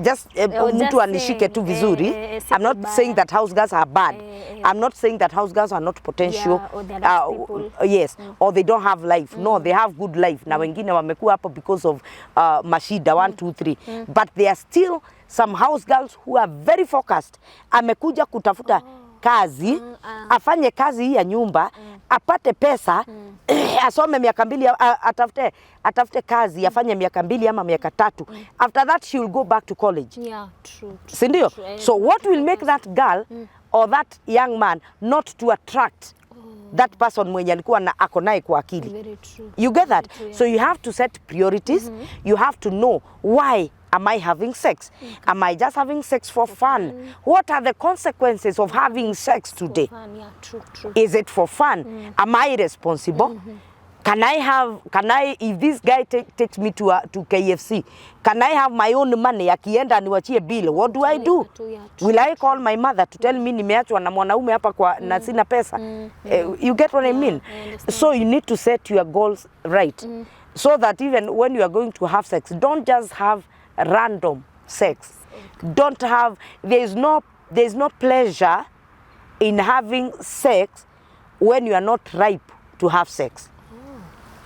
Just mtu anishike tu vizuri. I'm not saying that house girls are bad. I'm not saying that house girls are not potential. Yeah, or they're nice people. Yes, or they don't have life. No, they have good life. Na wengine wamekuwa hapo because of mashida 1 2 3. But there are still some house girls who are very focused. Amekuja kutafuta kazi, afanye kazi hii ya nyumba, apate pesa, asome miaka 2, atafute kazi, afanye miaka 2 ama miaka 3. After that she will go back to college. Yeah, true. Si ndio? So what will make that girl or that young man not to attract that person mwenye alikuwa na ako naye kwa akili? Very true. You get that? True, yeah. So you have to set priorities. You have to know, why am I having sex? Am I just having sex for fun? What are the consequences of having sex today? Fun, yeah, true, true. Is it for fun? Am I responsible? Can I, if this guy takes me to KFC, can I have my own money? Akienda niwachie bill, what do I do? Will I call my mother to tell me nimeachwa na mwanaume hapa kwa na sina pesa? You get what I mean? So you need to set your goals right. So that even when you are going to have sex, don't just have random sex. Don't have, there's no pleasure in having sex when you are not ripe to have sex.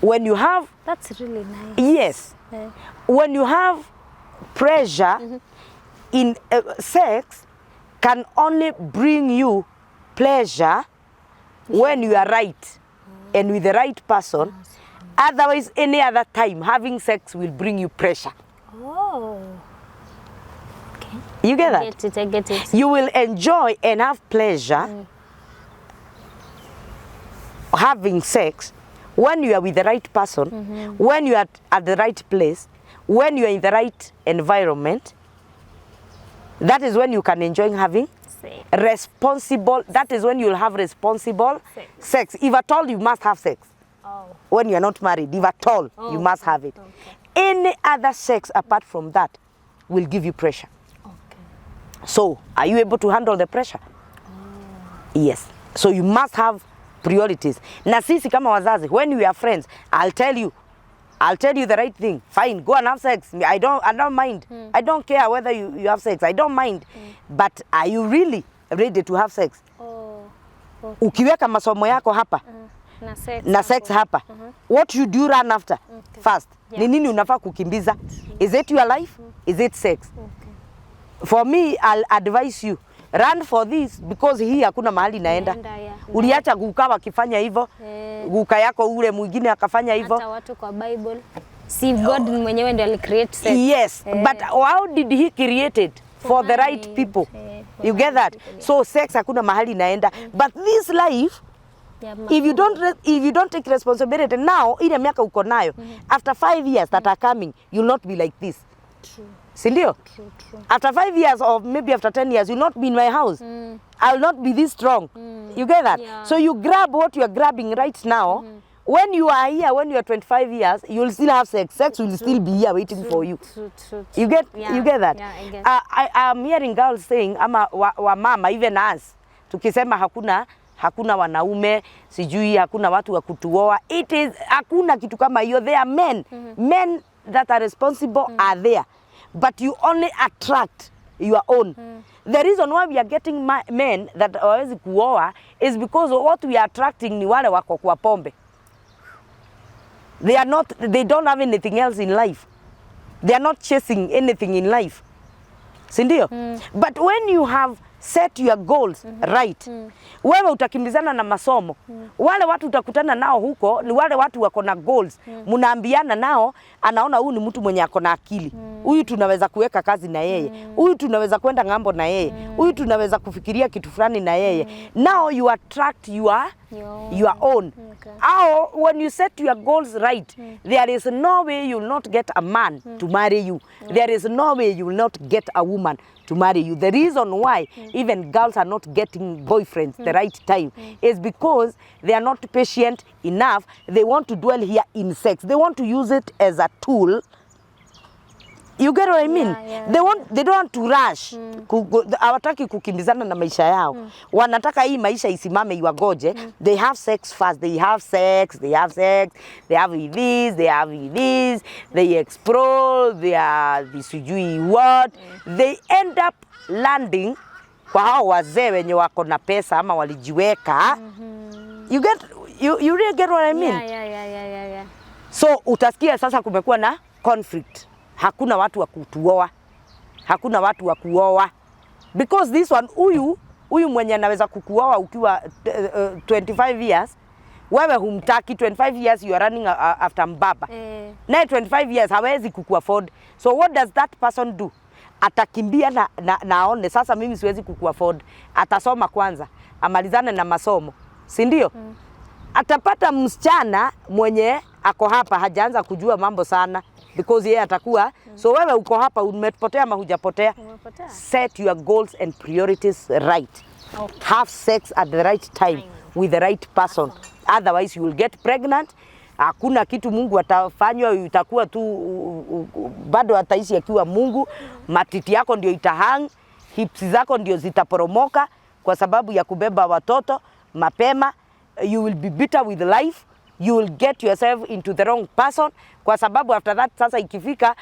When you have, That's really nice. yes, Yeah. when you have pressure in sex can only bring you pleasure when you are right and with the right person. Otherwise, any other time having sex will bring you pressure. Oh. Okay. You get that? I get it. You will enjoy and have pleasure having sex when you are with the right person, when you are at the right place, when you are in the right environment. That is when you can enjoy having responsible. That is when you'll have responsible sex. If at all you must have sex. Oh. When you are not married, if at all you must have it. Okay. Any other sex apart from that will give you pressure. Okay. So, are you able to handle the pressure? Yes. So you must have priorities. Na sisi kama wazazi, when we are friends, I'll tell you the right thing. Fine, go and have sex. I don't mind. I don't care whether you have sex. I don't mind. But are you really ready to have sex? Oh. Ukiweka masomo yako hapa na sex hapa, what should you run after first? Ni nini unafaa kukimbiza? Is it your life? Is it sex? Okay. For me, I'll advise you, run for this because hii hakuna mahali naenda. Uliacha guka wakifanya hivyo, guka yako ule mwingine akafanya hivyo. Hata watu kwa Bible, si God mwenyewe ndiye alicreate sex. Yes, but how did he create it? For the right people. You get that? So sex hakuna mahali naenda. But this life, if you don't take responsibility now, ile miaka uko nayo, after 5 years that are coming, you'll not be like this. True. Sindio? True. After 5 years or maybe after 10 years, you'll not be in my house. I'll not be this strong. You get that? Yeah. So you grab what you are grabbing right now. When you are here, when you are 25 years, you'll still have sex. Sex will still be here waiting for you. True. You get that? Yeah, I get. I'm hearing girls saying, ama wa mama, even us, tukisema hakuna wanaume, sijui hakuna watu wa kutuoa. It is, hakuna kitu kama hiyo. There are men. Men that are responsible are there. But you only attract your own. The reason why we are getting men that hawezi kuoa is because what we are attracting ni wale wako kwa pombe. They don't have anything else in life. They are not chasing anything in life. Sindio? But when you have set your goals right. Wewe utakimbizana na masomo. Wale watu utakutana nao huko ni wale watu wako na goals. Mnaambiana nao, anaona huyu ni mtu mwenye ako na akili. Huyu tunaweza kuweka kazi na yeye. Huyu tunaweza kwenda ngambo na yeye. Huyu tunaweza kufikiria kitu fulani na yeye. Now you attract your own. Or when you set your goals right, there is no way you will not get a man to marry you. There is no way you will not get a woman to marry you. The reason why even girls are not getting boyfriends the right time is because they are not patient enough. They want to dwell here in sex. They want to use it as a tool. You get what I mean? Yeah. They don't want to rush. Hawataki kukimbizana na maisha yao. Wanataka hii maisha isimame iwagoje. They have sex first. They have sex. They have this, they have this. They explore, they are sijui what. They end up landing kwa hao wazee wenye wako na pesa ama walijiweka. You really get what I mean? Yeah. So utasikia sasa kumekuwa na conflict. Hakuna watu wa kutuoa. Hakuna watu wa kuoa. Because this one, huyu mwenye anaweza kukuoa ukiwa 25 years, wewe humtaki. 25 years you are running after mbaba. Na 25 years hawezi kukuafford. So what does that person do? Atakimbia na aone sasa mimi siwezi kukuafford. Atasoma kwanza, amalizane na masomo. Si ndio? Atapata msichana mwenye ako hapa hajaanza kujua mambo sana. Because yeye atakuwa so wewe uko hapa umepotea ama hujapotea. Set your goals and priorities right. Have sex at the right time with the right person. Otherwise you will get pregnant. Hakuna kitu Mungu atafanywa, utakuwa tu bado ataishi akiwa Mungu. Matiti yako ndio itahang, hips zako ndio zitaporomoka kwa sababu ya kubeba watoto mapema. You will be bitter with life. You will get yourself into the wrong person kwa sababu after that sasa ikifika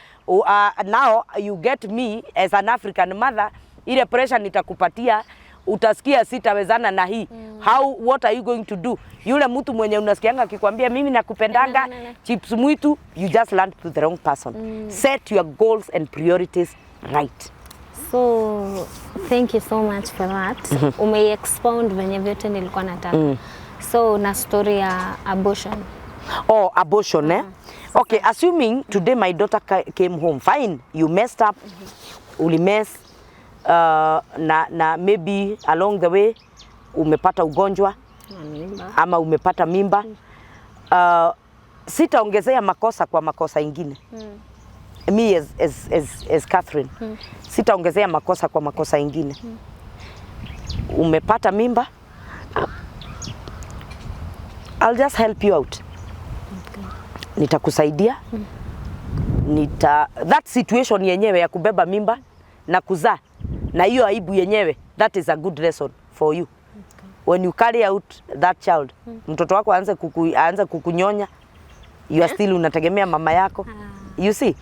now you get me as an African mother, ile pressure nitakupatia, utasikia sitawezana na hii. What are you going to do? Yule mtu mwenye unasikianga akikwambia mimi nakupendanga chips mwitu, you just land to the wrong person. Set your goals and priorities right. So thank you so much for that. Ume-expound venye vyote nilikuwa nataka. So na story ya abortion. Oh, abortion, eh? Okay, assuming today my daughter came home, fine, you messed up, ulimess, na maybe along the way umepata ugonjwa ama umepata mimba. Sitaongezea makosa kwa makosa ingine. Me as Catherine, sitaongezea makosa kwa makosa ingine. Umepata mimba, I'll just help you out. Nitakusaidia. That situation yenyewe ya kubeba mimba na kuzaa na hiyo aibu yenyewe, that is a good lesson for you. When you carry out that child, mtoto wako aanze kukunyonya, you are still unategemea mama yako. You see?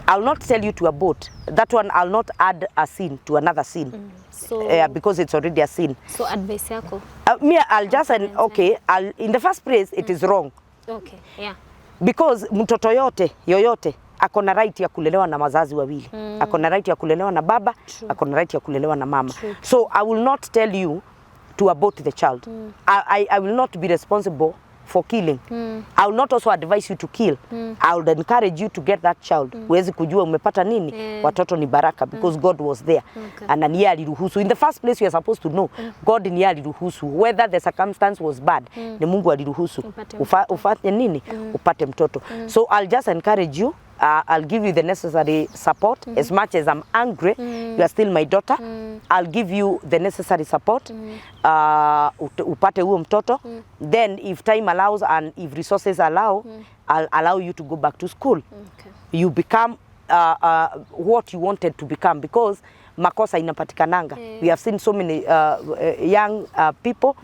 I'll not tell you to abort. That one I'll not add a sin to another sin. So because it's already a sin. So advice yako? Me, I'll just okay, in the first place it is wrong. Okay, yeah. Because mtoto yoyote ako na right ya kulelewa na wazazi wawili. Ako na right ya kulelewa na baba, ako na right ya kulelewa na mama. So I will not tell you to abort the child. I will not be responsible for killing. I will not also advise you to kill. I will encourage you to get that child. Huwezi kujua umepata nini. Watoto ni baraka because God was there. And ni yeye aliruhusu. In the first place you are supposed to know God ni yeye aliruhusu. Whether the circumstance was bad, ni Mungu aliruhusu. Ufanye nini? Upate mtoto. So I'll just encourage you. I'll give you the necessary support. As much as I'm angry, you are still my daughter. I'll give you the necessary support. Upate huo mtoto. Then if time allows and if resources allow, I'll allow you to go back to school. You become what you wanted to become because makosa inapatikananga. We have seen so many young people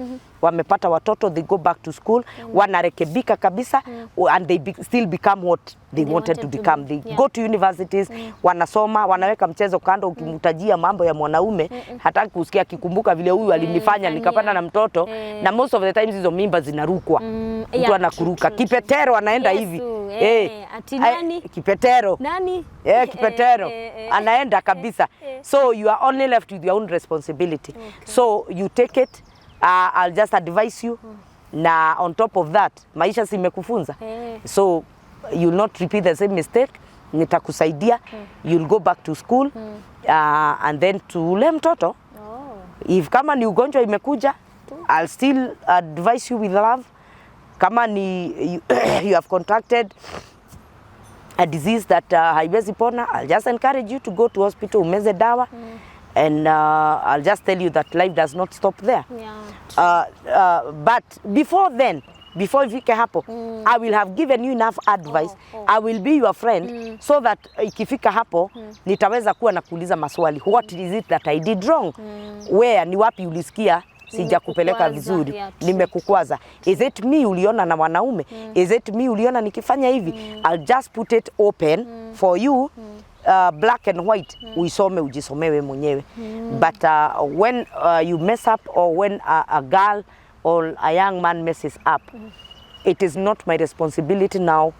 wamepata watoto, they go back to school, wanarekebika kabisa, and they still become what they wanted to become. They go to universities, wanasoma, wanaweka mchezo kando. Ukimtajia mambo ya mwanaume, hataki kusikia, kikumbuka vile huyu alinifanya nikapata na mtoto, na most of the times hizo mimba zinarukwa. Mtu anakuruka. Kipetero anaenda hivi. Ati nani? Kipetero. Nani? Kipetero. Anaenda kabisa. So you are only left with your own responsibility. So you take it. I'll just advise you. Na on top of that, maisha simekufunza. So you'll not repeat the same mistake. Nitakusaidia. You'll go back to school. And then tule mtoto. If kama ni ugonjwa imekuja, I'll still advise you with love. Kama ni you have contracted a disease that haiwezi pona, I'll just encourage you to go to hospital, umeze dawa. And I'll just tell you that life does not stop there. But before then, before ifike hapo, I will have given you enough advice. I will be your friend so that ikifika hapo nitaweza kuwa na kuuliza maswali. What is it that I did wrong? Where, ni wapi ulisikia sija kupeleka vizuri, nimekukwaza? Is it me uliona na wanaume? Is it me uliona nikifanya hivi? I'll just put it open for you, black and white, uisome ujisomewe mwenyewe. But when you mess up, or when a girl or a young man messes up, it is not my responsibility now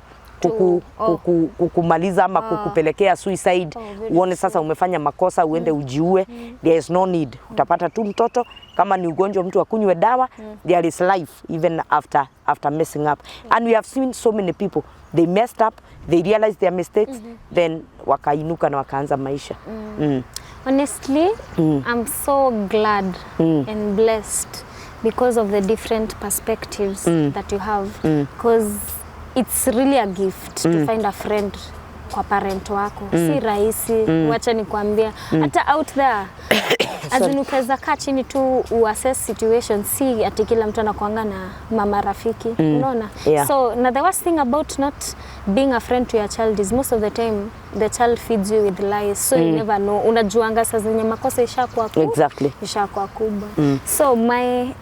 kukumaliza ama kukupelekea suicide. Uone sasa umefanya makosa uende ujiue. There is no need. Utapata tu mtoto. Kama ni ugonjwa mtu akunywe dawa. There is life even after messing up. And we have seen so many people, they messed up, they realized their mistakes, then wakainuka na wakaanza maisha. Honestly, I'm so glad and blessed because of the different perspectives that you have. Because it's really a gift to find a friend kwa parent wako. Si rahisi, wacha nikwambia. Hata out there, azinukeza kaa chini tu uassess situation, si ati kila mtu anakuanga na mama rafiki. Unaona? So, now the worst thing about not being a friend to your child is most of the time the child feeds you with lies. So you never know. Unajuanga saa zenye makosa ishakuwa kubwa. Exactly. Ishakuwa kubwa. So my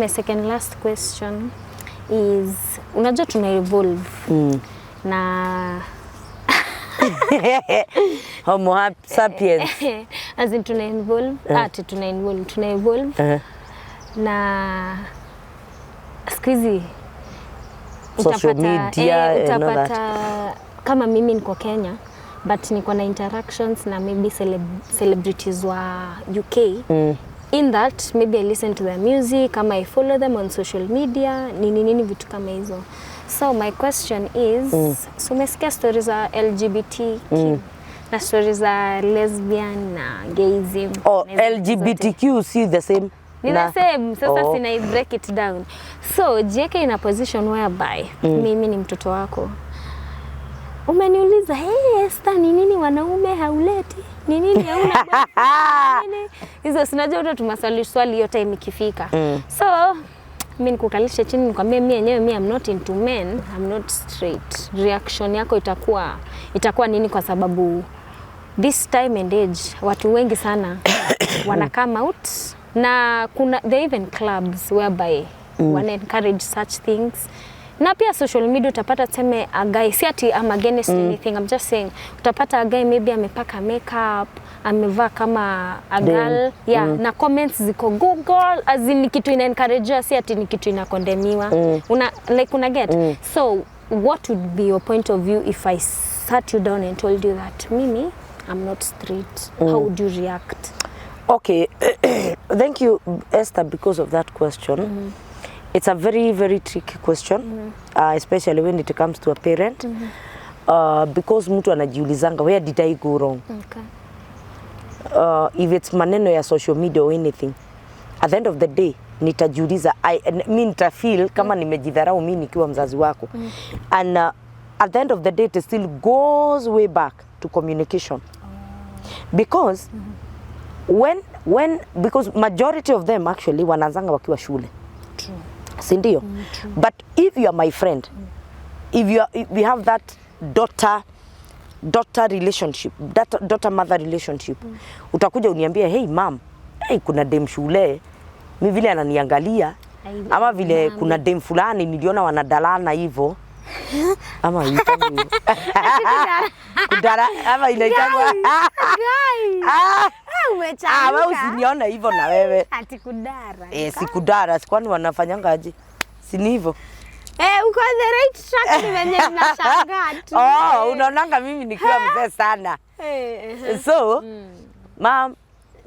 second last question is, unajua tuna evolve na Homo sapiens. As in tuna evolve na skizi social media, utapata kama mimi niko Kenya but niko na interactions na maybe celebrities wa UK. In that, maybe I listen to their music, kama I follow them on social media, nini vitu kama hizo. So my question is, so umesikia stories za LGBT na stories za lesbian na gayism. LGBTQ si the same. Ni the same, sasa sina break it down. So JK in a position whereby mimi ni mtoto wako. Umeniuliza, Esther, ni nini wanaume hauleti? Ni nini hauna nini? Hizo sinajua uta swali hiyo time ikifika. So, mimi nikukalisha chini nikwambia mimi yenyewe I'm not into men, I'm not straight. Reaction yako itakuwa nini? Kwa sababu this time and age watu wengi sana wana come out, na there even clubs whereby wana encourage such things. Na pia social media utapata tuseme a guy, si ati I'm against anything, I'm just saying utapata a guy maybe amepaka makeup, amevaa kama a girl, na comments ziko Google, as in kitu ina encourage, si ati ni kitu ina condemniwa. Una get? So what would be your point of view if I sat you down and told you that mimi I'm not straight? How would you react? Okay, thank you Esther because of that question. It's a very, very tricky question, especially when it comes to a parent, because mtu anajiulizanga, where did I go wrong? If it's maneno ya social media or anything, at the end of the day, nitajiuliza, mimi nitafeel kama nimejidharau mimi nikiwa mzazi wako. And at the end of the day, it still goes way back to communication. Because because majority of them actually wanaanzanga wakiwa shule. True. Sindio? But if you are my friend, if we have that daughter relationship, daughter mother relationship, utakuja uniambia, hey mom, hey kuna dem shule, mimi vile ananiangalia, ama vile kuna dem fulani niliona wanadalana hivyo ama inaitwa hivyo. Kudara ama inaitwa wewe usinione hivyo na wewe. Ati kudara. Si kudara, si kwani wanafanyangaje? Si ni hivyo? Uko the right track ni venye ninashangaa tu. Unaonanga mimi nikiwa mzee sana. So, mom,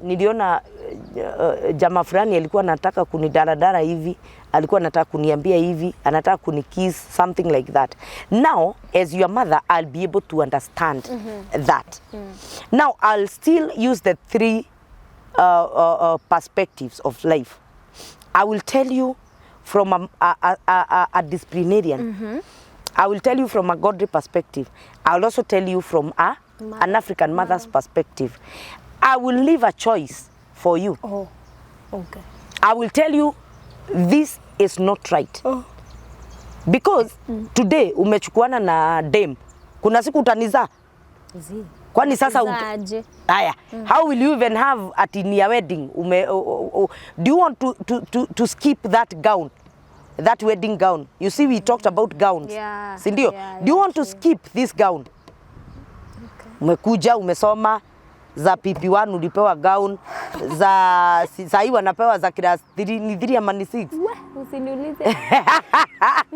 niliona jamaa fulani alikuwa anataka kunidaradara hivi, alikuwa anataka kuniambia hivi, anataka kunikiss, something like that. Now, as your mother, I'll be able to understand that. Now, I'll still use the three perspectives of life. I will tell you from a disciplinarian. I will tell you from a godly perspective. I will also tell you from an African mother's perspective. I will leave a choice for you. Oh, okay. I will tell you this is not right. Because today umechukuana na dem. Kuna siku utaniza. Kwani sasa haya, how will you even have at in your wedding? Do you want to skip that gown? That wedding gown. You see, we talked about gowns. Yeah. Sindio? Do you want to skip this gown? Okay. Umekuja, umesoma, za PP1 ulipewa gown, za sahii wanapewa za class 3 ni 3 ama ni 6. Usiniulize.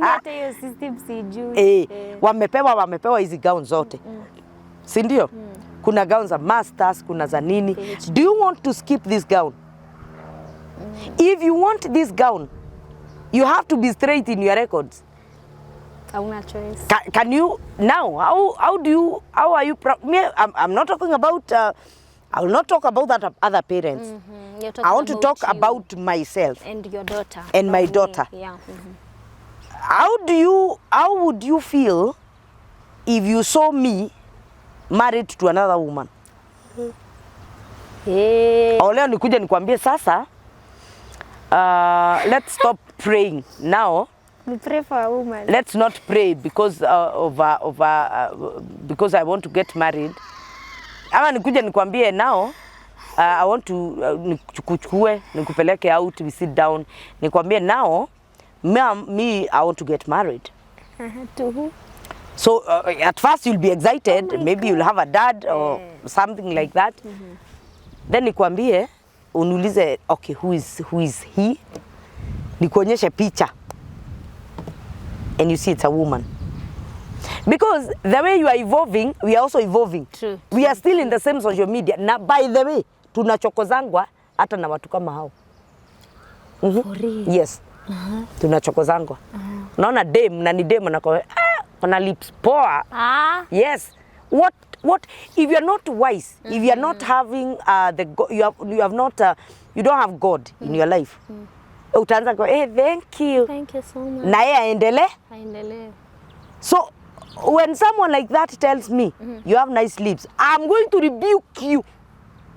Hata hiyo system sijui. Wamepewa hizi gown zote. Sindio? Kuna gown za masters, kuna za nini. Do you want to skip this gown? If you want this gown, you have to be straight in your records. Hauna choice. Can you now? How are you? I'm not talking about. I will not talk about that other parents. I want to talk about myself and your daughter and my daughter. Yeah. How would you feel if you saw me married to another woman? Leo nikuja nikwambie sasa. Let's stop praying now. We pray for a woman. Let's not pray because because I want to get married. Ama nikuja nikwambie now, I want to nikuchukue, nikupeleke out, we sit down. Nikwambie now, me I want to get married. To who? So at first you'll be excited, maybe you'll have a dad or something like that. Then nikwambie, uniulize, okay, who is he? Nikuonyeshe picha. And you see it's a woman. Because the way you are evolving, we are also evolving. True. We are still in the same social media. Na by the way, tunachokozangwa hata na watu kama hao. For real? Yes. Tunachokozangwa. Unaona dem na ni dem anako kuna lips poa. Yes. What if you are not wise, if you are not having you don't have God in your life. Utaanza kwa thank you so much. Na yeye aendelee. So when someone like that tells me you have nice lips, I'm going to rebuke you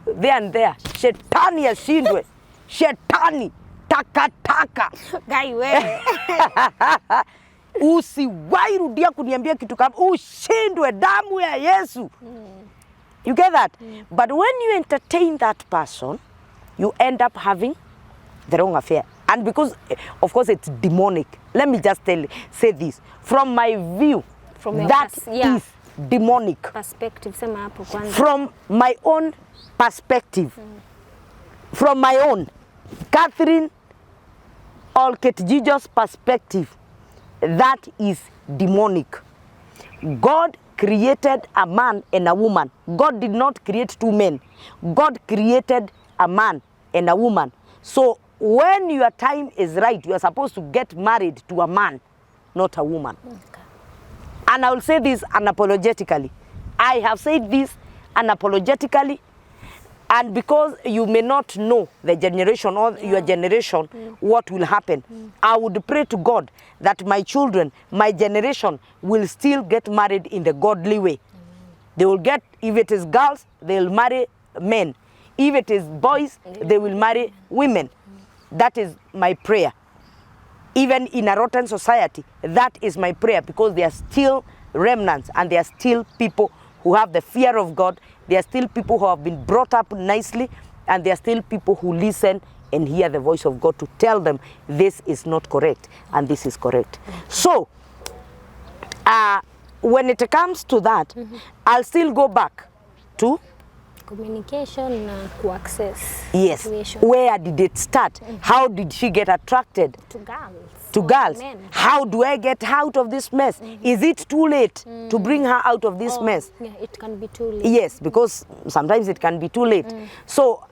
there and there. Shetani ashindwe. Shetani takataka. Gai wewe. Usiwahi rudia kuniambia kitu kama ushindwe damu ya Yesu. You get that? But when you entertain that person, you end up having the wrong affair. And because, of course, it's demonic. Let me just say this. From my view, that is demonic. Perspective, sema hapo kwanza. From my own perspective, from my own, Catherine Olketjijo's perspective, that is demonic. God created a man and a woman. God did not create two men. God created a man and a woman. So when your time is right, you are supposed to get married to a man, not a woman. Okay. And I will say this unapologetically. I have said this unapologetically, and because you may not know the generation or your generation, what will happen, I would pray to God that my children, my generation, will still get married in the godly way. They will get, if it is girls, they will marry men. If it is boys, they will marry women. That is my prayer. Even in a rotten society, that is my prayer, because there are still remnants and there are still people who have the fear of God. There are still people who have been brought up nicely, and there are still people who listen and hear the voice of God to tell them this is not correct and this is correct. So when it comes to that, I'll still go back to communication na access yes, situation. where did it start? How did she get attracted To girls. to or girls? men. How do I get out of this mess? Is it too late to bring her out of this mess? Yeah, it can be too late. Yes, because sometimes it can be too late. So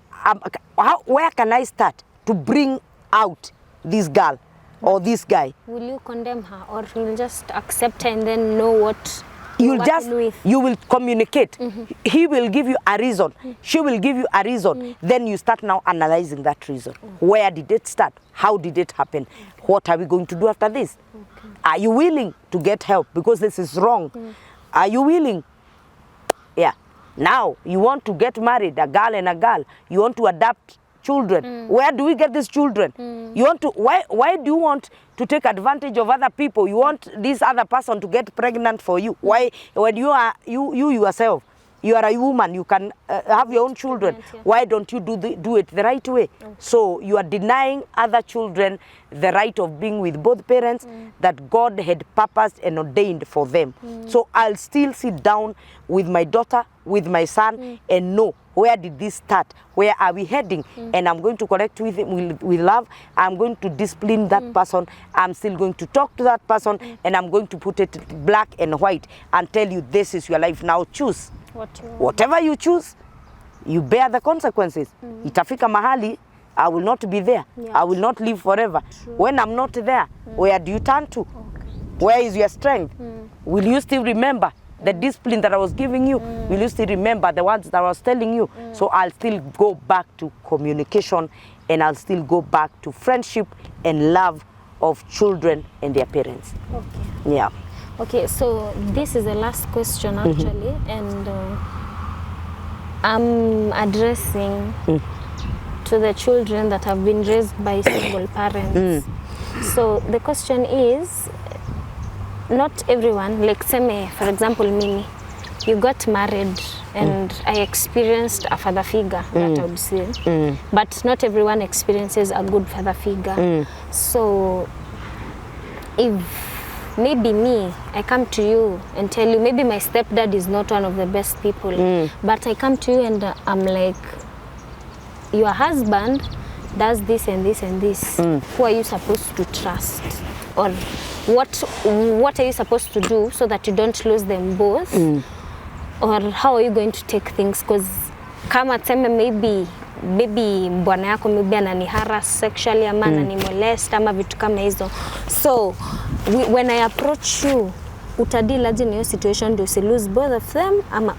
where can I start to bring out this girl or this guy? Will you condemn her, or you'll just accept her and then know what You'll what just, in with? you will communicate. He will give you a reason. She will give you a reason. Then you start now analyzing that reason. Where did it start? How did it happen? What are we going to do after this? Are you willing to get help? Because this is wrong. Are you willing? Yeah. Now, you want to get married, a girl and a girl. You want to adopt children. Where do we get these children? You want to, why do you want to take advantage of other people? You want this other person to get pregnant for you. Why, when you are, you yourself, you are a woman, you can have your own children. Pregnant, yeah. Why don't you do it the right way? So you are denying other children the right of being with both parents that God had purposed and ordained for them. So I'll still sit down with my daughter, with my son, and know where did this start? Where are we heading? And I'm going to correct with him with love. I'm going to discipline that person. I'm still going to talk to that person, and I'm going to put it black and white and tell you this is your life. Now choose. Whatever you choose, you bear the consequences. Itafika mahali, I will not be there. Yeah. I will not live forever. When I'm not there, where do you turn to? Where is your strength? Will you still remember the discipline that I was giving you? Will you still remember the words that I was telling you? So I'll still go back to communication, and I'll still go back to friendship and love of children and their parents. Okay. Yeah. Okay, so this is the last question actually, and I'm addressing to the children that have been raised by single parents. So the question is, not everyone, like say for example Mimi, you got married and I experienced a father figure that I would say, but not everyone experiences a good father figure. So if maybe me, I come to you and tell you, maybe my stepdad is not one of the best people, but I come to you and I'm like, your husband does this and this and this. Who are you supposed to trust? Or what are you supposed to do so that you don't lose them both? Or how are you going to take things? Because kama tuseme maybe mbwana yako maybe anani harass sexually ama anani molest ama vitu kama hizo. So when I approach you, utadila aje na hiyo situation ndio usi lose both of them, ama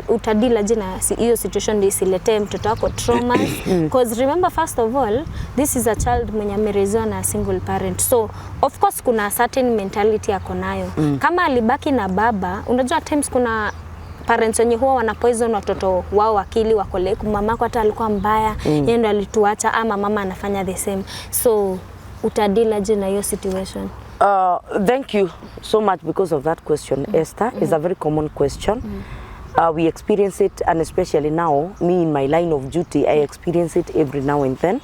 utadila aje na hiyo situation ndio isiletee mtoto wako traumas? Because remember, first of all, this is a child mwenye amerezewa na a single parent, so of course kuna a certain mentality yako nayo. Kama alibaki na baba, unajua times kuna parents wenye huwa wana poison watoto wao akili, wako like mamako hata alikuwa mbaya, yeye ndo alituacha, ama mama anafanya the same. So utadila aje na hiyo situation? Thank you so much because of that question, Esther. It's a very common question. We experience it, and especially now, me in my line of duty, I experience it every now and then.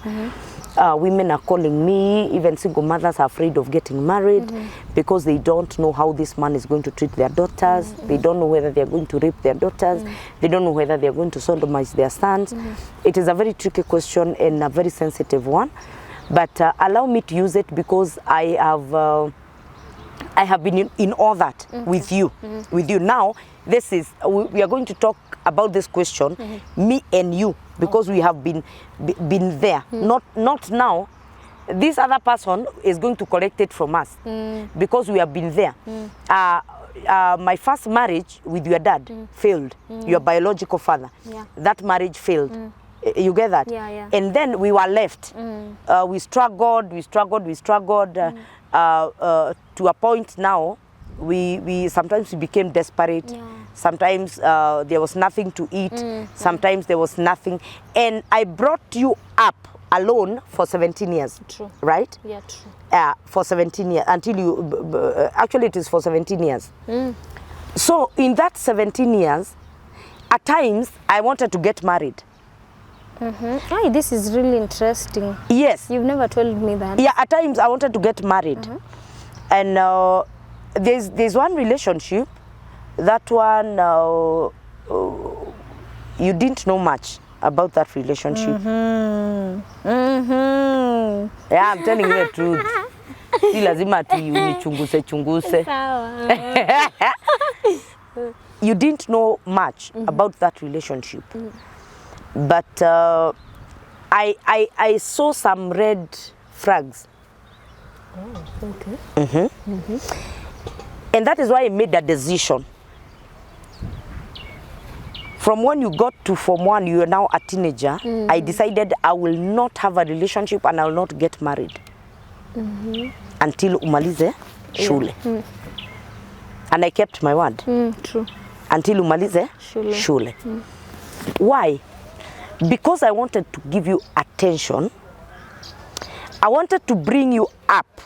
Women are calling me, even single mothers are afraid of getting married because they don't know how this man is going to treat their daughters. They don't know whether they're going to rape their daughters. They don't know whether they're going to sodomize their sons. It is a very tricky question and a very sensitive one. But allow me to use it because I have been in all that with you. With you now, this is we are going to talk about this question, me and you, because we have been there. Not now. This other person is going to collect it from us because we have been there. My first marriage with your dad failed. Your biological father. Yeah. That marriage failed. You get that? Yeah, yeah. And then we were left. We struggled to a point now. We sometimes we became desperate. Yeah. Sometimes there was nothing to eat. Sometimes there was nothing. And I brought you up alone for 17 years. True. Right? Yeah, true. For 17 years until you actually it is for 17 years. So in that 17 years, at times I wanted to get married. Hey, this is really interesting. Yes. You've never told me that. Yeah, at times I wanted to get married. And there's one relationship, that one, you didn't know much about that relationship. Yeah, I'm telling you the truth. Si lazima ati unichunguse. Sawa. You didn't know much about that relationship. But I saw some red flags. Okay. And that is why I made a decision. From when you got to Form 1, you are now a teenager, I decided I will not have a relationship and I will not get married until umalize shule. And I kept my word. True. Until umalize shule. Why? Because I wanted to give you attention. I wanted to bring you up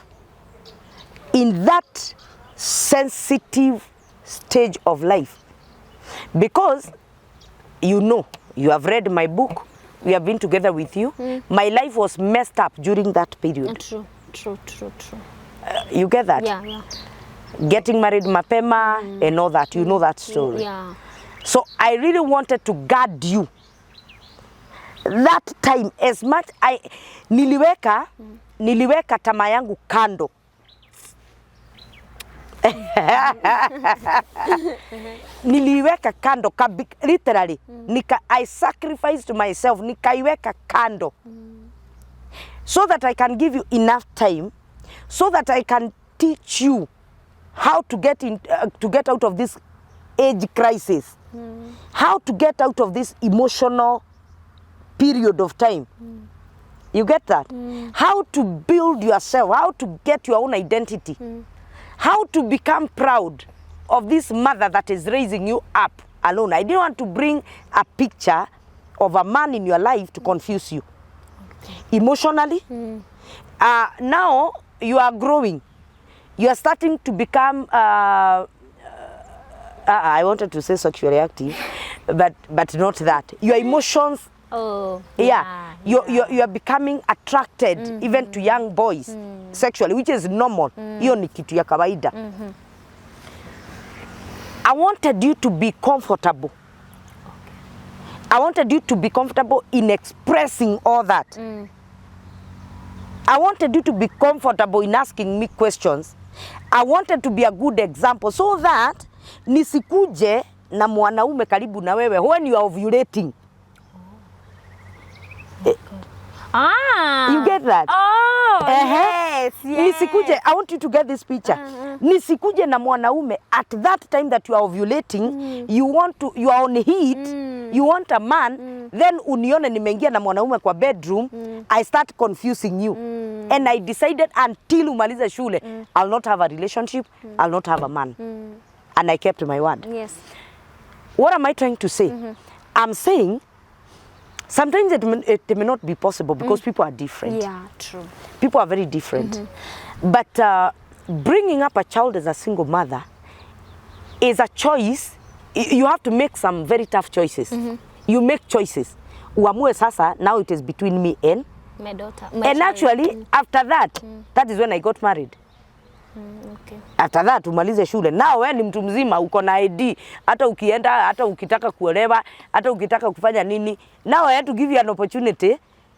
in that sensitive stage of life. Because you know, you have read my book, we have been together with you. My life was messed up during that period. True. You get that? Yeah. Getting married mapema and all that, you know that story. Yeah. So I really wanted to guard you. That time, as much niliweka tamaa yangu kando. Niliweka kando, literally. I sacrificed myself, nikaiweka kando. So that I can give you enough time, so that I can teach you how to get out of this age crisis, how to get out of this emotional period of time. You get that? How to build yourself, how to get your own identity, how to become proud of this mother that is raising you up alone. I didn't want to bring a picture of a man in your life to confuse you. Emotionally, now you are growing. You are starting to become, I wanted to say sexually active, but not that. Your emotions, you are becoming attracted even to young boys sexually, which is normal. Hiyo ni kitu ya kawaida. I wanted you to be comfortable. I wanted you to be comfortable in expressing all that. I wanted you to be comfortable in asking me questions. I wanted to be a good example so that nisikuje na mwanaume karibu na wewe when you are ovulating. You get that? Yes. Nisikuje, I want you to get this picture. Nisikuje na mwanaume at that time that you are ovulating, you are on heat, you want a man, then unione nimeingia na mwanaume kwa bedroom, I start confusing you. And I decided until umalize shule, I'll not have a relationship, I'll not have a man. And I kept my word. Yes. What am I trying to say? I'm saying sometimes it may not be possible because people are different. Yeah, true. People are very different. But bringing up a child as a single mother is a choice. You have to make some very tough choices. You make choices. Uamue sasa, now it is between me and My daughter. and actually, after that, that is when I got married. Okay. After that, umalize shule. Now wewe ni mtu mzima, uko na ID, hata ukienda, hata ukitaka kuolewa, hata ukitaka kufanya nini. Now I had to give you an opportunity,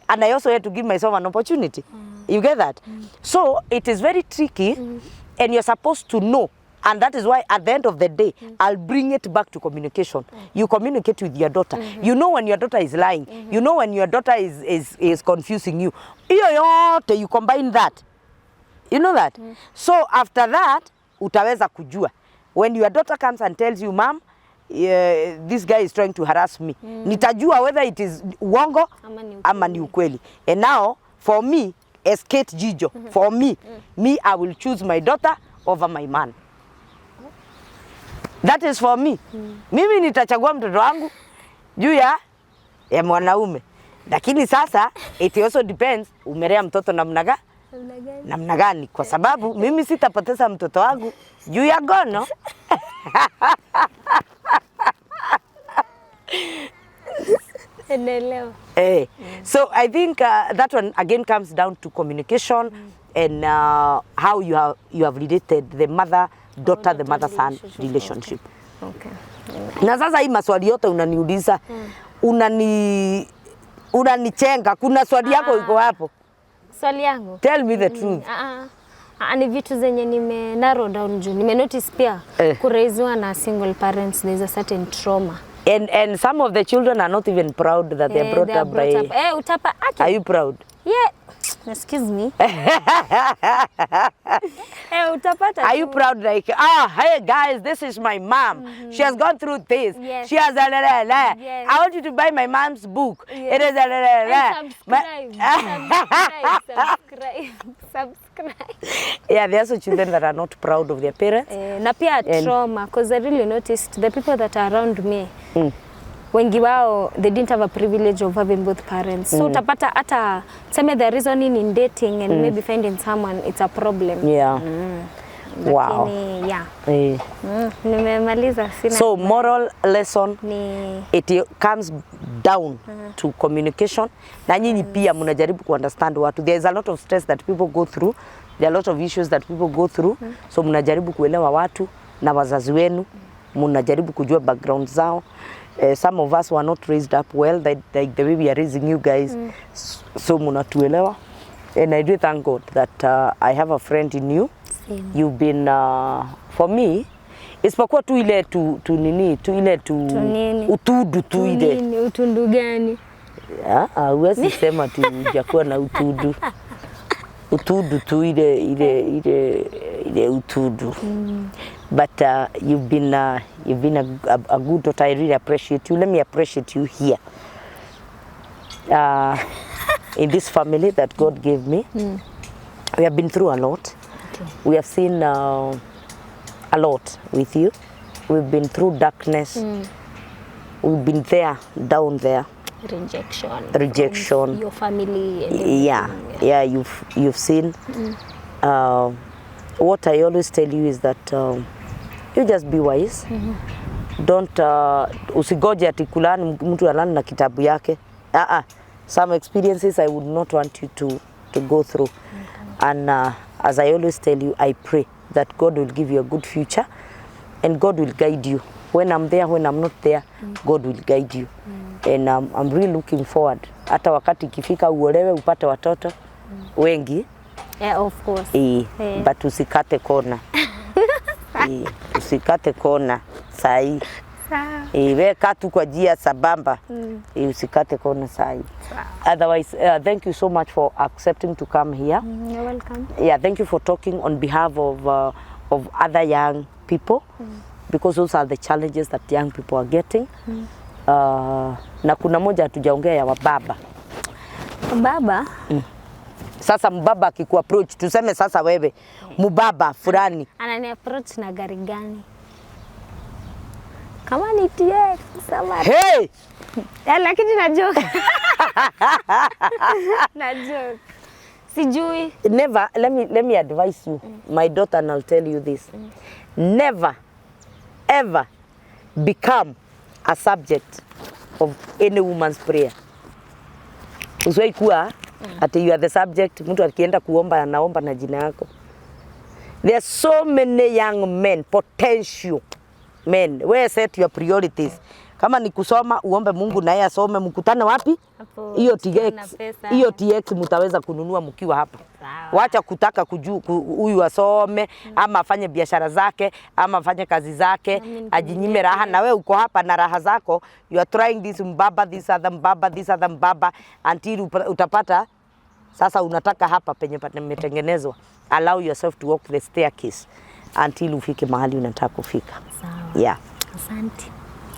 and I also had to give myself an opportunity. You get that? So it is very tricky, and you're supposed to know. And that is why at the end of the day, I'll bring it back to communication. You communicate with your daughter. You know when your daughter is lying. You know when your daughter is confusing you. Iyo yote, you combine that. You know that? So after that, utaweza kujua. When your daughter comes and tells you, Mom, this guy is trying to harass me. Nitajua whether it is uongo ama ni ukweli. And now, for me, as Kate Jijo, for me, I will choose my daughter over my man. That is for me. Mimi nitachagua mtoto wangu juu ya mwanaume. Lakini sasa, it also depends, umelea mtoto namna gani, kwa sababu mimi sitapoteza mtoto wangu juu ya gono. Naelewa. So I think that one again comes down to communication and how you have related the mother daughter, the mother son relationship. Okay. Na sasa hii maswali yote unaniuliza unanichenga. Kuna swali yako iko hapo? Swali yangu? Tell me the truth. Ni vitu zenye nime narrow down juu. Nime notice pia kuraiziwa na single parents there's a certain trauma. And some of the children are not even proud that they're brought up by... utapa aki. Are you proud? Yeah. Excuse me. Utapata. Are you proud like, hey guys, this is my mom. She has gone through this. Yes. She has Yes. I want you to buy my mom's book. Yes. It is subscribe. Yeah, there are also children that are not proud of their parents. Na pia trauma, because I really noticed the people that are around me. Wengi wao they didn't have a privilege of having both parents. So utapata hata tuseme the reason in dating and maybe finding someone it's a problem. Yeah. Wow. Lakini, yeah. Nimemaliza sina. So moral lesson ni it comes down to communication. Na nyinyi pia mnajaribu ku understand watu. There is a lot of stress that people go through. There are a lot of issues that people go through. So mnajaribu kuelewa watu na wazazi wenu. Mnajaribu kujua background zao. Some of us were not raised up well, like the way we are raising you guys. So munatuelewa. And I do thank God that I have a friend in you. Same. You've been for me isipokuwa tu ile utudu tu ile. Nini utundu gani? Huwezi sema tu jakuwa na utudu. Utudu tu ile utudu. But you've been a good daughter. I really appreciate you. Let me appreciate you here. In this family that God gave me. We have been through a lot. Okay. We have seen a lot with you. We've been through darkness. We've been there, down there. Rejection. Your family. And yeah. You've seen. What I always tell you is that you just be wise. Don't usigoje ati kulani mtu alani na kitabu yake. Some experiences I would not want you to go through. And as I always tell you, I pray that God will give you a good future and God will guide you. When I'm there, when I'm not there, God will guide you. And I'm really looking forward. Hata wakati ikifika uolewe upate watoto wengi. Yeah, of course. But usikate kona. Usikate kona sahi. We katu kwa jia sabamba. Usikate kona sahi. Otherwise, thank you so much for accepting to come here. You're welcome. Yeah, thank you for talking on behalf of other young people. Because those are the challenges that young people are getting. Na kuna moja hatujaongea ya wababa. Baba? Sasa mbaba akikuapproach, tuseme sasa wewe mbaba fulani anani approach na gari gani? Kama ni TX sama. Hey! Lakini na joke. Na joke. Sijui. Never, let me advise you, my daughter, and I'll tell you this. Never ever become a subject of any woman's prayer. Usiwahi kuwa ati you are the subject, mtu akienda kuomba anaomba na jina yako. There are so many young men, potential men. Where set your priorities. Kama ni kusoma uombe Mungu na yeye asome, mkutane wapi? Hiyo TX mtaweza kununua mkiwa hapa. Wacha kutaka kujua huyu asome ama afanye biashara zake ama afanye kazi zake, ajinyime raha, na wewe uko hapa na raha zako. You are trying this mbaba, this other mbaba, this other mbaba until utapata sasa unataka hapa penye pametengenezwa. Allow yourself to walk the staircase until ufike mahali unataka kufika. Sawa. Yeah. Asante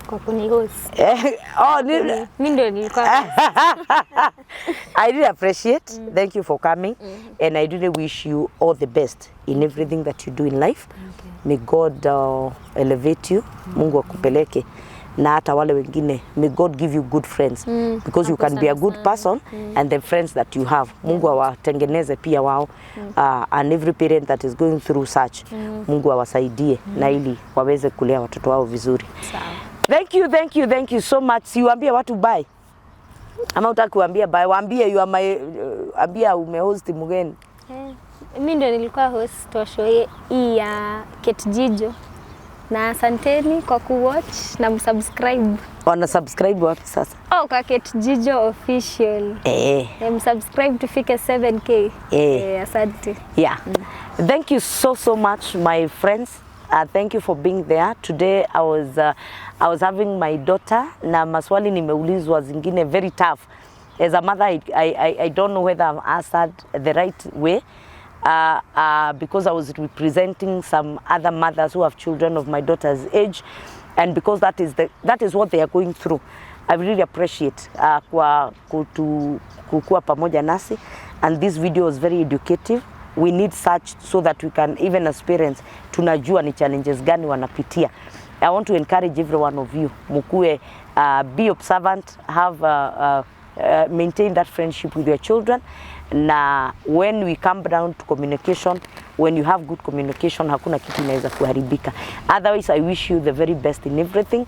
kwa kunihost. Mimi ndio nilikuwa. I really appreciate. Thank you for coming. And I really wish you all the best in everything that you do in life. May God elevate you. Mungu akupeleke. Na hata wale wengine, may God give you good friends. Because you can be a good person and the friends that you have. Mungu awatengeneze pia wao. And every parent that is going through such, Mungu awasaidie na ili waweze kulea watoto wao vizuri. Sawa. Thank you so much. Siwaambie watu bye. Ama utakuambia bye, waambie you are my ambia umehost mgeni. Mimi ndio nilikuwa host wa show hii ya Kate Jijo. Na asanteni kwa kuwatch na msubscribe. Wana subscribe wapi sasa? Kwa Kate Jijo official. Msubscribe tufike 7K. Asante. Yeah. Thank you so much my friends. Thank you for being there. Today I was having my daughter na maswali nimeulizwa zingine very tough. As a mother I don't know whether I've answered the right way. Because I was representing some other mothers who have children of my daughter's age, and because that is what they are going through. I really appreciate kukua pamoja nasi, and this video is very educative. We need such so that we can, even as parents, tunajua ni challenges gani wanapitia. I want to encourage every one of you, mukue, be observant, have maintain that friendship with your children. Na when we come down to communication, when you have good communication, hakuna kitu inaweza kuharibika. Otherwise, I wish you the very best in everything.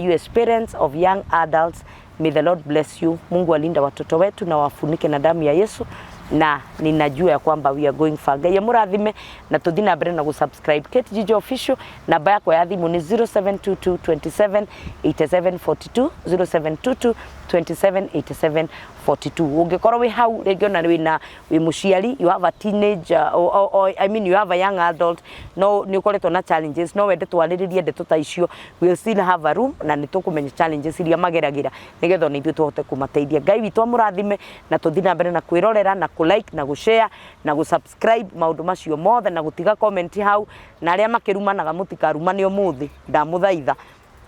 You as parents of young adults, may the Lord bless you. Mungu alinda watoto wetu na wafunike na damu ya Yesu, na ninajua ya kwamba we are going far. Ngai murathime na tuthi na mbere na gusubscribe Kate Jijo official. Namba yako ya thimu ni 0722 27 87 42 0722 27 87 42. Ungekorwo wi hau rĩngĩ ona wi muciari, you have a teenage or I mean you have a young adult, no ni ukoretwo na challenges, no wende twarĩrĩrie ndeto ta icio, we'll still have a room na nĩtũkũmenya challenges iria mageragira nĩgetha ona ithuĩ tũhote kũmateithia. Ngai witũ amũrathime na tuthi na mbere na kwĩrorera na like na share na subscribe maundu macio mothe na gutiga comment hau, na aria makirumanaga mutikarumane umuthi ndamuthaitha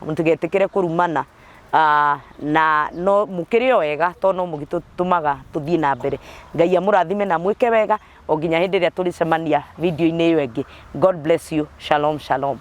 mutigetikire kurumana. Na no mukiri wega to no mugitutumaga tuthie na mbere. Ngai amurathime na mwike wega o nginya hindi ria turicemania video-ini iyo ingi. God bless you. Shalom shalom.